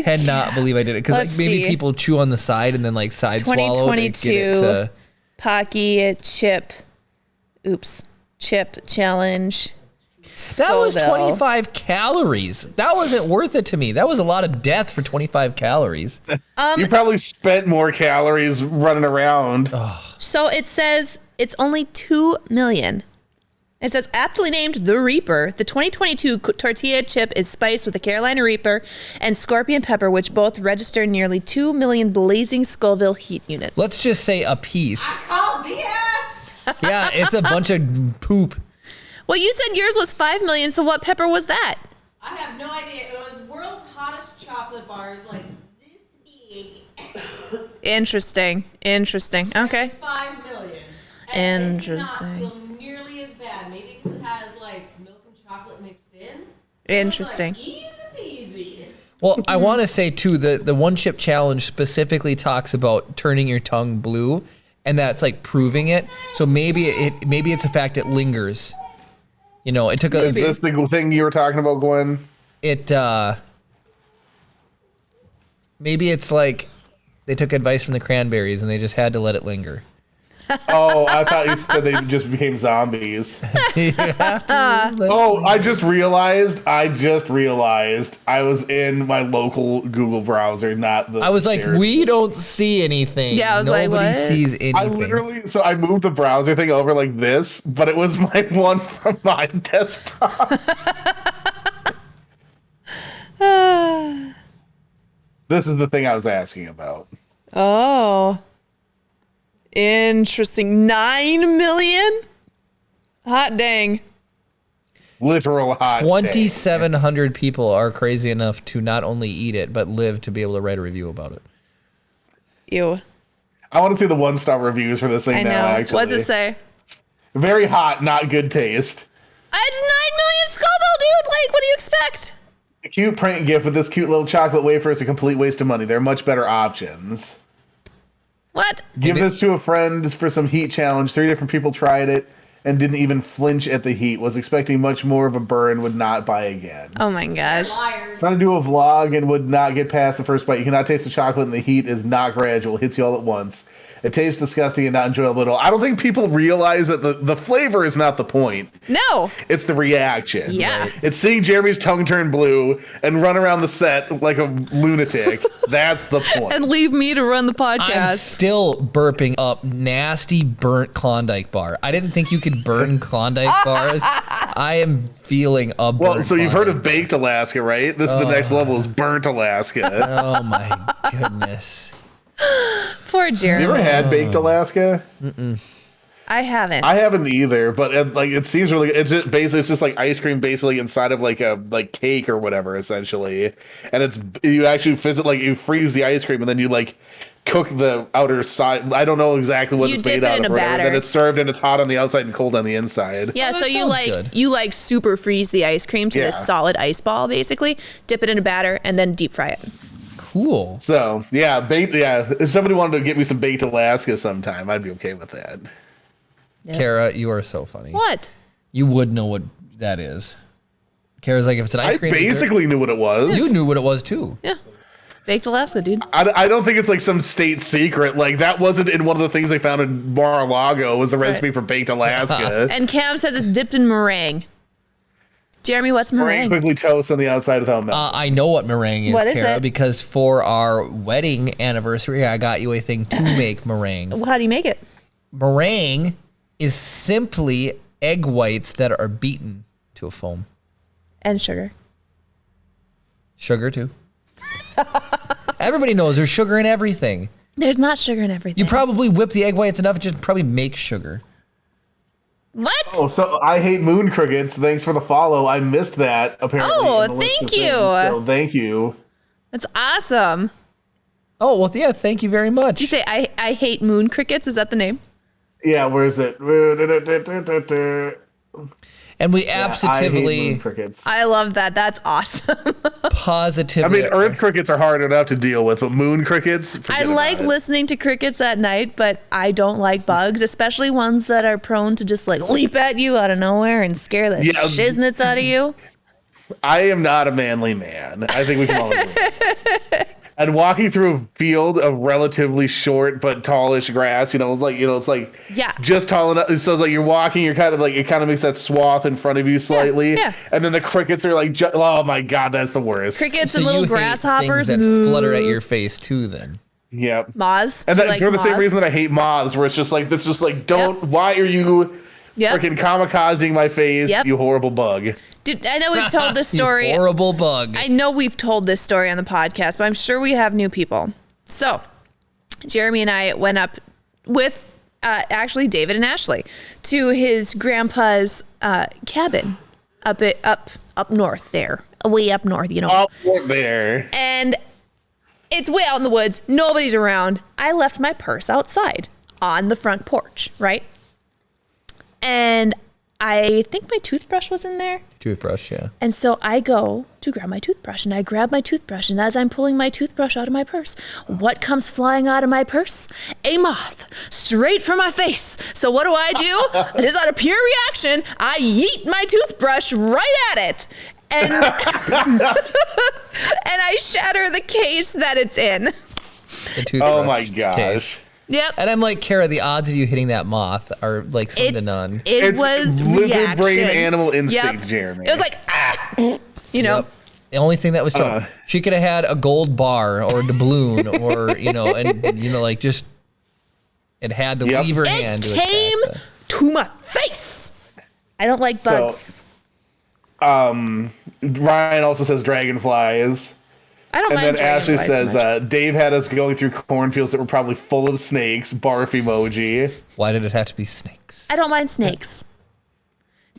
cannot believe I did it because Let's maybe see. people chew on the side and then side swallow to get it 2022 to. Pocky chip challenge. That was Scoville. 25 calories. That wasn't worth it to me. That was a lot of death for 25 calories. You probably spent more calories running around. So it says it's only 2 million. It says aptly named the Reaper. The 2022 tortilla chip is spiced with the Carolina Reaper and scorpion pepper, which both register nearly 2 million blazing Scoville heat units. Let's just say a piece. Oh, BS! Yeah, it's a bunch of poop. Well, you said yours was 5 million, so what pepper was that? I have no idea. It was world's hottest chocolate bars, like this big. Interesting. Okay. It's 5 million. And it did not Interesting. feel nearly as bad. Maybe because it has milk and chocolate mixed in. Interesting. It was, easy peasy. Well, I want to say too, the one chip challenge specifically talks about turning your tongue blue, and that's proving it. So maybe it's a fact it lingers. You know, it took Is this the thing you were talking about, Gwen? Maybe it's they took advice from the cranberries and they just had to let it linger. Oh, I thought you said they just became zombies. Oh, I just realized I was in my local Google browser, not the. I was like, shared. we don't see anything. Yeah, I was Nobody like, what? sees anything. I literally, so I moved the browser thing over like this, but it was my one from my desktop. This is the thing I was asking about. Oh. Interesting. 9 million? Hot dang. Literal hot. 2,700 people are crazy enough to not only eat it, but live to be able to write a review about it. Ew. I want to see the 1-star reviews for this thing I know. now. Actually, What does it say? Very hot, not good taste. It's 9 million Scoville, dude. What do you expect? A cute prank gift with this cute little chocolate wafer is a complete waste of money. There are much better options. What? Give this to a friend for some heat challenge. 3 different people tried it and didn't even flinch at the heat. Was expecting much more of a burn. Would not buy again. Oh my gosh. Liars. Trying to do a vlog and would not get past the first bite. You cannot taste the chocolate and the heat is not gradual. Hits you all at once. It tastes disgusting and not enjoyable at all. I don't think people realize that the flavor is not the point. No. It's the reaction. Yeah. It's seeing Jeremy's tongue turn blue and run around the set like a lunatic. That's the point. And leave me to run the I'm podcast. still burping up nasty burnt Klondike bar. I didn't think you could burn Klondike bars. I am feeling a burnt Well, so you've heard of Klondike baked Alaska, right? This is the next level is burnt Alaska. bar. Oh my goodness. Poor You Jeremy. ever had baked Alaska? I haven't. I haven't either, but it seems really. It's just like ice cream, basically inside of like a cake or whatever, essentially. And you actually you freeze the ice cream and then you like cook the outer side. I don't know exactly what You it's dip made it out in of. a or whatever. batter. Then it's served and it's hot on the outside and cold on the inside. Yeah, Oh, so that you sounds good. you super freeze the ice cream to Yeah. this solid ice ball, basically. Dip it in a batter and then deep fry it. Cool. So yeah, baked. Yeah, if somebody wanted to get me some baked Alaska sometime, I'd be okay with that. Yep. Kara, you are so funny. What? You would know what that is. Kara's like, if it's an ice I cream dessert, basically knew what it was. you knew what it was too. Yeah. Baked Alaska, dude. I don't think it's like some state secret. Like that wasn't in one of the things they found in Mar-a-Lago was the recipe for baked Alaska. And Cam says it's dipped in meringue. Jeremy, what's Meringue meringue? quickly toast on the outside without milk. I know what meringue is, What is Kara, it? because for our wedding anniversary, I got you a thing to make meringue. How do you make it? Meringue is simply egg whites that are beaten to a foam. And sugar. Sugar too. Everybody knows there's sugar in everything. There's not sugar in everything. You probably whip the egg whites enough, it just probably makes sugar. What? Oh, so I hate moon crickets. Thanks for the follow. I missed that apparently. Oh, in the list thank of things, you. So thank you. That's awesome. Oh, well, yeah, thank you very much. Did you say I hate moon crickets? Is that the name? Yeah, where is it? And we I hate absolutely, moon crickets. I love that. That's awesome. I positively. mean, earth crickets are hard enough to deal with, but moon crickets. I forget like about it. listening to crickets at night, but I don't like bugs, especially ones that are prone to just like leap at you out of nowhere and scare the Yeah. shiznits out of you. I am not a manly man. I think we can all agree. And walking through a field of relatively short but tallish grass, it's like Yeah. just tall enough. So it's like you're walking, you're kind of like it kind of makes that swath in front of you slightly, yeah. and then the crickets are like, oh my god, that's the worst. Crickets So and little you hate grasshoppers. things that flutter at your face too, then. Yep. Moths. And Do you that, like for the same moths? reason that I hate moths, where it's just like don't. Why are you Yep. freaking kamikazing my face? Yep. You horrible bug. Dude, I know we've told this You story. horrible bug. I know we've told this story on the podcast, but I'm sure we have new people. So, Jeremy and I went up with actually David and Ashley to his grandpa's cabin up north there, way up north, Up there. And it's way out in the woods. Nobody's around. I left my purse outside on the front porch, right? And I think my toothbrush was in there. Toothbrush, yeah. And so I go to grab my toothbrush, and I grab my toothbrush, and as I'm pulling my toothbrush out of my purse, what comes flying out of my purse? A moth, straight for my face. So what do? It is out of pure reaction. I yeet my toothbrush right at it. And, and I shatter the case that it's in. The toothbrush Oh my gosh. case. Yep. And I'm like, Kara, the odds of you hitting that moth are like slim It, to none. it It's was lizard reaction. brain animal instinct, Yep. Jeremy. It was like, ah, Yep. The only thing that was strong, she could have had a gold bar or a doubloon or, like just, it had to Yep. leave her it hand to came attack that. to my face. I don't like bugs. Ryan also says dragonflies. I don't And mind then Ashley dragonflies too says, much. Dave had us going through cornfields that were probably full of snakes. Barf emoji. Why did it have to be snakes? I don't mind snakes.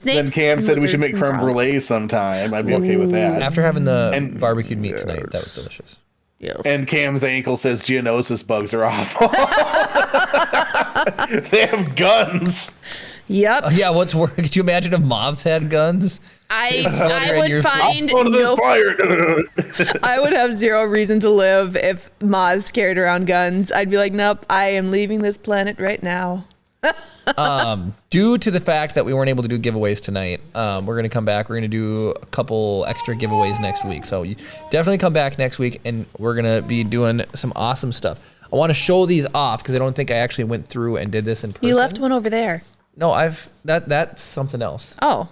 Then Snakes. Cam and said we should make lizards and creme frogs. brulee sometime. I'd be okay with that. After having the And- barbecued meat tonight, that was delicious. And Cam's ankle says Geonosis bugs are awful. They have guns. Yep. Yeah, what's worse? Could you imagine if moths had guns? I in would your find Go to this no, fire. I would have zero reason to live if moths carried around guns. I'd be like, nope, I am leaving this planet right now. Due to the fact that we weren't able to do giveaways tonight, we're going to come back. We're going to do a couple extra giveaways next week. So you definitely come back next week, and we're going to be doing some awesome stuff. I want to show these off because I don't think I actually went through and did this in person. You left one over there. No, that's something else. Oh,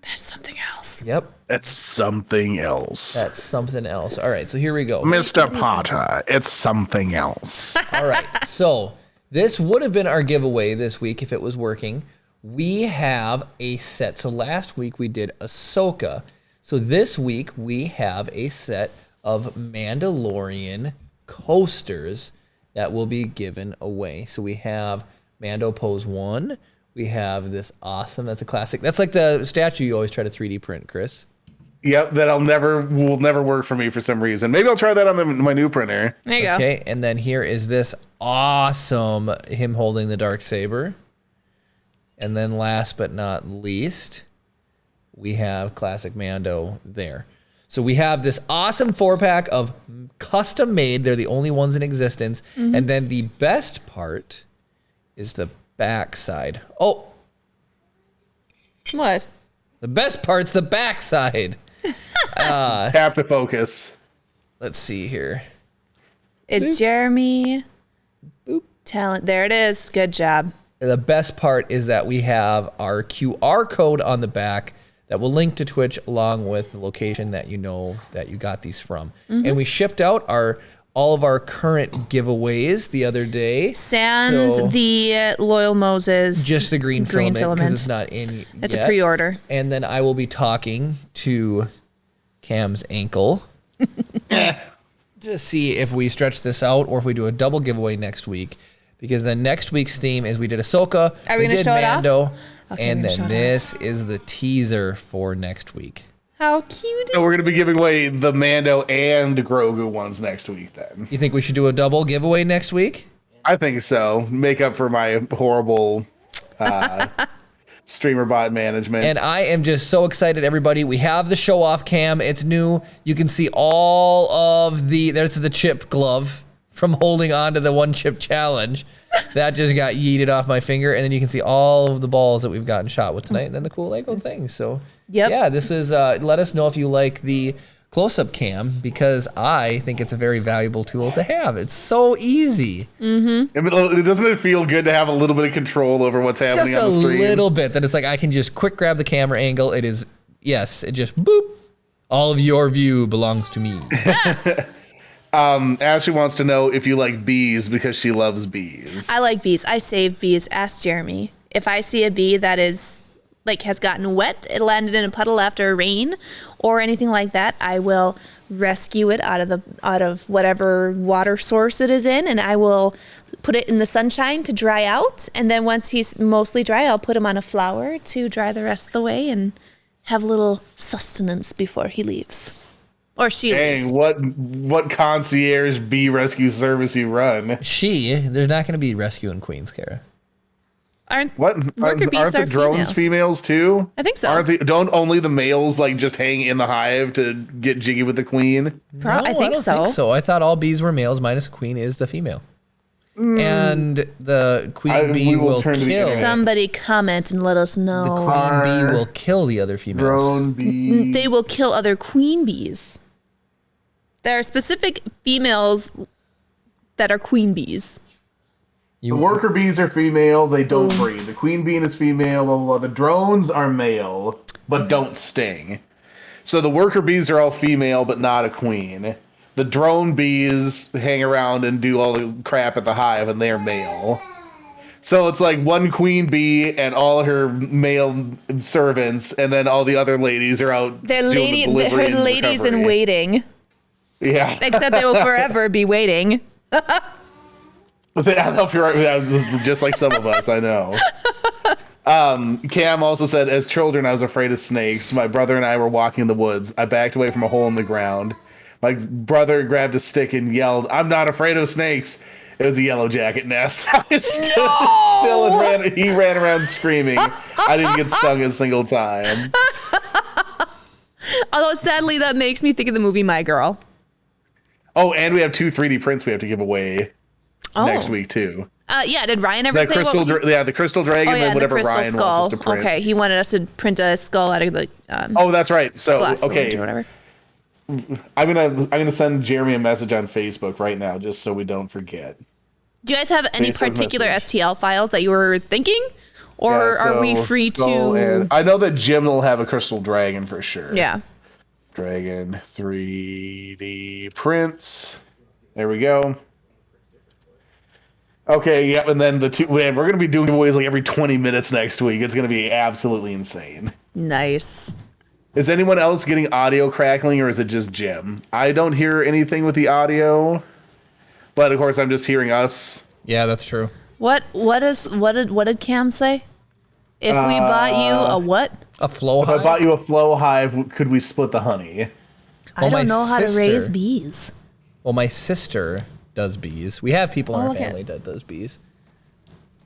that's something else. Yep, That's something else. that's something else. All right, so here we go. Mr. Potter, it's something else. All right, so this would have been our giveaway this week if it was working. We have a set. So last week we did Ahsoka. So this week we have a set of Mandalorian coasters that will be given away. So we have Mando Pose 1. We have this awesome, that's a classic. That's like the statue you always try to 3D print, Chris. Yep, that will never work for me for some reason. Maybe I'll try that on my new printer. There you go. Okay, and then here is this awesome, him holding the Darksaber. And then last but not least, we have classic Mando there. So we have this awesome 4-pack of custom made. They're the only ones in existence. Mm-hmm. And then the best part is the back side. Oh, What? the best part's the back side. Tap to focus. Let's see here. Is Jeremy talent? There it is. Good job. The best part is that we have our QR code on the back that will link to Twitch along with the location that you know that you got these from. And we shipped out all of our current giveaways the other day. Sans So, the Loyal Moses. just the green filament because it's not in It's yet. a pre-order. And then I will be talking to Cam's ankle to see if we stretch this out or if we do a double giveaway next week. Because then next week's theme is we did Ahsoka, Are we gonna did show it off? Mando, Okay, and we're gonna then show it this is the teaser for next week. How cute So is we're going to be giving away the Mando and Grogu ones next week then. You think we should do a double giveaway next week? I think so. Make up for my horrible streamer bot management. And I am just so excited, everybody. We have the show off cam. It's new. You can see all of there's the chip glove from holding on to the one chip challenge. That just got yeeted off my finger. And then you can see all of the balls that we've gotten shot with tonight and then the cool Lego thing. So Yep. yeah, this is, let us know if you like the close-up cam because I think it's a very valuable tool to have. It's so easy. Doesn't it feel good to have a little bit of control over what's happening Just on a the stream? little bit that it's like I can just quick grab the camera angle. It is, yes, it just boop. All of your view belongs to me. Ashley wants to know if you like bees because she loves bees. I like bees. I save bees. Ask Jeremy. If I see a bee that is has gotten wet, it landed in a puddle after rain or anything like that, I will rescue it out of whatever water source it is in, and I will put it in the sunshine to dry out. And then once he's mostly dry, I'll put him on a flower to dry the rest of the way and have a little sustenance before he leaves. Or she leaves. Dang, what concierge bee rescue service you run? They're not going to be rescuing queens, Kara. Aren't What? worker bees Aren't the are drones females too? I think so. Don't only the males just hang in the hive to get jiggy with the queen? I think don't so. think so. I thought all bees were males, minus queen is the female. And the queen bee we will will turn to the kill. internet. Somebody comment and let us The know. queen bee will kill the other females. Drone bee. They will kill other queen bees. There are specific females that are queen bees. The worker bees are female. They don't breed. The queen bee is female. Blah, blah, blah. The drones are male, but don't sting. So the worker bees are all female, but not a queen. The drone bees hang around and do all the crap at the hive, and they're male. So it's like one queen bee and all her male servants, and then all the other ladies are out. They're doing the her delivery and ladies in recovery. waiting. Yeah. Except they will forever be waiting. I don't know if you're right, just like some of us, I know. Cam also said, as children, I was afraid of snakes. My brother and I were walking in the woods. I backed away from a hole in the ground. My brother grabbed a stick and yelled, "I'm not afraid of snakes." It was a yellow jacket nest. He ran around screaming. I didn't get stung a single time. Although sadly that makes me think of the movie My Girl. Oh, and we have 2 3D prints we have to give away next week, too. Yeah, did Ryan ever say Crystal, what? the crystal dragon, Oh yeah, and the whatever crystal Ryan skull. wants us to print. Okay, he wanted us to print a skull out of the Oh, that's right. So glass okay, wound or whatever. I'm gonna send Jeremy a message on Facebook right now, just so we don't forget. Do you guys have any Facebook particular message. STL files that you were thinking? Or Yeah, are we so free skull to... and- I know that Jim will have a crystal dragon for sure. Yeah. Dragon 3D prints. There we go. Okay, yep, and then we're gonna be doing giveaways like every 20 minutes next week. It's gonna be absolutely insane. Nice. Is anyone else getting audio crackling, or is it just Jim? I don't hear anything with the audio, but of course I'm just hearing us. Yeah, that's true. What did Cam say? If we bought you a what? A flow If I bought you a flow hive, could we split the honey? I Well, my don't know how to raise sister- bees. Well, my sister does bees. We have people in our okay. family that does bees.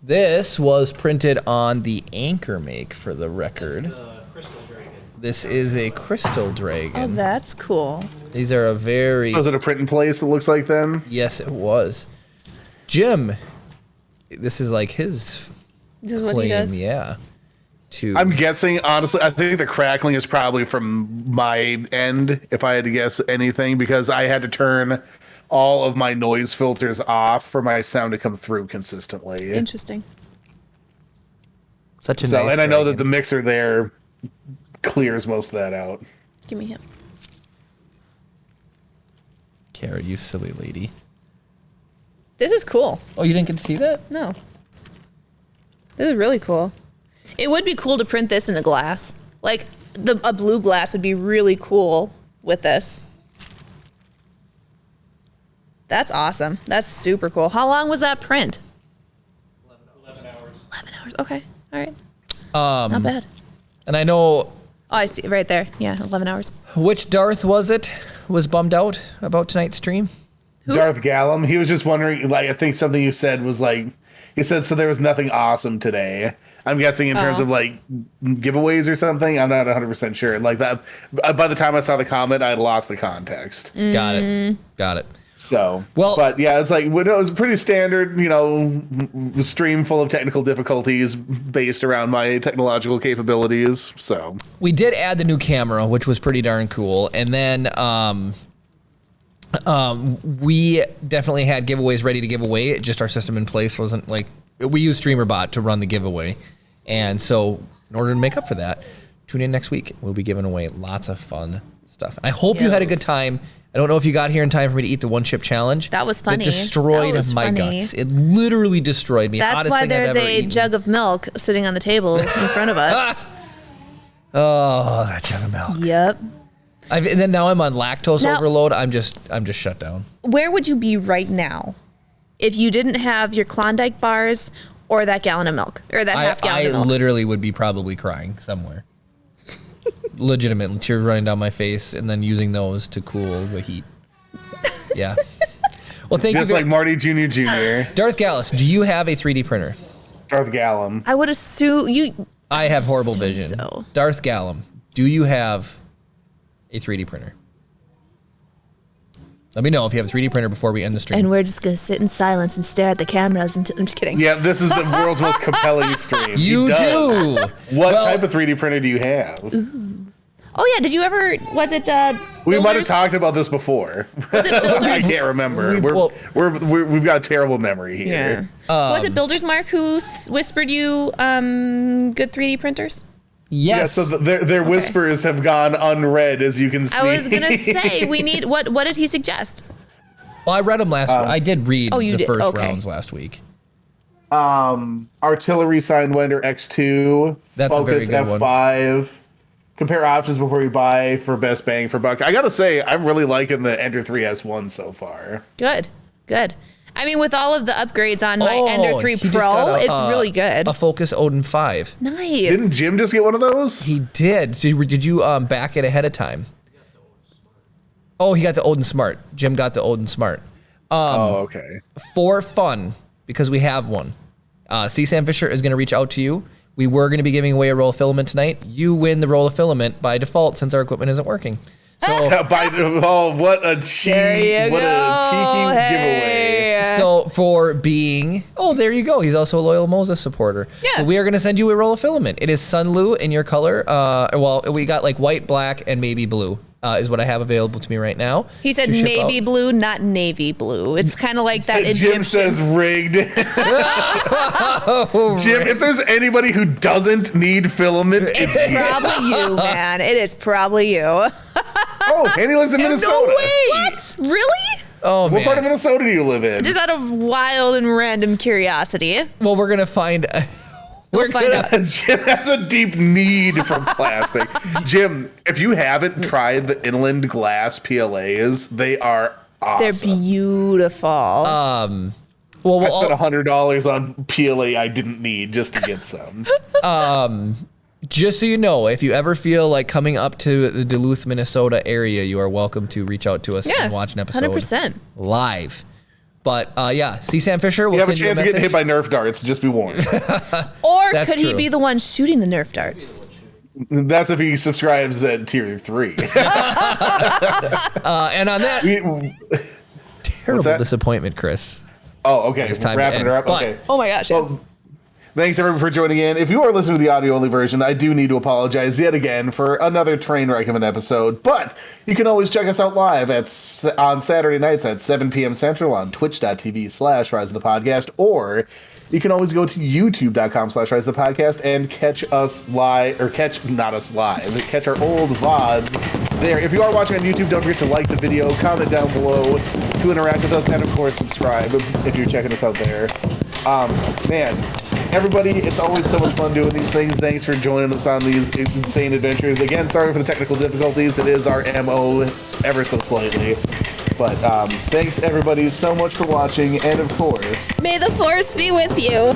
This was printed on the anchor make for the record. The crystal dragon. This is a crystal Oh, dragon. that's cool. These are a very... Was it a print in place? It looks like then. Yes, it was. Jim, this is like his This is what claim, he does. yeah. To I'm guessing, honestly, I think the crackling is probably from my end, if I had to guess anything, because I had to turn all of my noise filters off for my sound to come through consistently. Interesting. such a So, nice and I know that dragon. the mixer there clears most of that out. Give me him. Kara, you silly lady. This is cool. Oh, you didn't get to see that? No. This is really cool. It would be cool to print this in a glass. Like, a blue glass would be really cool with this. That's awesome. That's super cool. How long was that print? 11 hours. 11 hours. Okay. All right. Not bad. And I know, Oh, I see. Right there. Yeah, 11 hours. which Darth was bummed out about tonight's stream? Who? Darth Gallum, he was just wondering, like, I think something you said was like, he said, so there was nothing awesome today. I'm guessing in terms of like giveaways or something. I'm not 100% sure. Like that, by the time I saw the comment, I had lost the context. Got it. So, Well- but yeah, it's like, it was pretty standard, stream full of technical difficulties based around my technological capabilities. So, We did add the new camera, which was pretty darn cool. And then we definitely had giveaways ready to give away. It just our system in place wasn't like, we used StreamerBot to run the giveaway. And so in order to make up for that, tune in next week. We'll be giving away lots of fun stuff. I hope you had a good Yes. time. I don't know if you got here in time for me to eat the one chip challenge. That was funny. It destroyed That was my funny. guts. It literally destroyed me. That's Hottest why thing I've there's ever a eaten. jug of milk sitting on the table in front of us. Oh, that jug of milk. Yep. And then now I'm on lactose Now- overload. I'm just shut down. Where would you be right now if you didn't have your Klondike bars or that gallon of milk or that half gallon I of milk? literally would be probably crying somewhere. Legitimately, tears running down my face, and then using those to cool the heat. Yeah. Well, thank just you. like Marty Jr. Darth Gallus, do you have a 3D printer? Darth Gallum. I would assume you. I have horrible assume vision. so. Darth Gallum, do you have a 3D printer? Let me know if you have a 3D printer before we end the stream. And we're just gonna sit in silence and stare at the cameras until. I'm just kidding. Yeah, this is the world's most compelling stream. He you does. do. What Well, type of 3D printer do you have? Oh yeah, did you ever? Was it? We might have Builders? talked about this before. Was it I Builders? can't remember. well- We've got a terrible memory here. Was it Builders Mark who whispered you good 3D printers? Yeah, yes. so their whispers have gone unread, as you can see. I was gonna say we need. What did he suggest? Well, I read them last week. I did read Oh, you the did? first Okay. rounds last week. Artillery Sidewinder X2. That's a very Focus good one. F5. Compare options before you buy for best bang for buck. I gotta say, I'm really liking the Ender 3S1 so far. Good. I mean, with all of the upgrades on my Oh, Ender 3 he just Pro, got it's really good. A Focus Odin 5. Nice. Didn't Jim just get one of those? He did. Did you back it ahead of time? Oh, he got the Odin Smart. Jim got the Odin Smart. Oh, okay. For fun, because we have one. C-Sam Fisher is going to reach out to you. We were going to be giving away a roll of filament tonight. You win the roll of filament by default since our equipment isn't working. So, What a cheeky, There you what go. a cheeky giveaway. Hey. so for being, there you go. He's also a loyal Moses supporter. Yeah. So we are going to send you a roll of filament. It is Sunlu in your color. We got like white, black, and maybe blue. is what I have available to me right now. He said to ship navy out. blue, not navy blue. It's kind of like that Jim Egyptian. says rigged. Jim, if there's anybody who doesn't need filament, It's it's you. probably you, man. It is probably you. Oh, Andy lives in Minnesota. No way! What? Really? Oh, What man. part of Minnesota do you live in? Just out of wild and random curiosity. Well, we're going to find... We'll find out. Jim has a deep need for plastic. Jim, if you haven't tried the Inland Glass PLAs, they are awesome. They're beautiful. well, I we'll spent all, $100 on PLA I didn't need just to get some. just so you know, if you ever feel like coming up to the Duluth, Minnesota area, you are welcome to reach out to us and watch an episode 100%. live. But yeah, see Sam Fisher. We'll You have a send you a chance of getting hit message. by Nerf darts, just be warned. Or That's could he true. be the one shooting the Nerf darts? That's if he subscribes at tier 3. And on that terrible that? disappointment, Chris. Oh, okay. It's time to Wrapping end. her up. But- Okay. Oh my gosh. Well, thanks everyone for joining in. If you are listening to the audio only version, I do need to apologize yet again for another train wreck of an episode. But you can always check us out live on Saturday nights at 7 p.m. Central on twitch.tv/Rise of the Podcast, or you can always go to youtube.com/Rise of the Podcast and catch us live, or catch our old VODs there. If you are watching on YouTube, don't forget to like the video, comment down below to interact with us, and of course subscribe if you're checking us out there. Man, everybody, it's always so much fun doing these things. Thanks for joining us on these insane adventures. Again, sorry for the technical difficulties. It is our MO ever so slightly. But thanks everybody so much for watching, and of course, May the force be with you.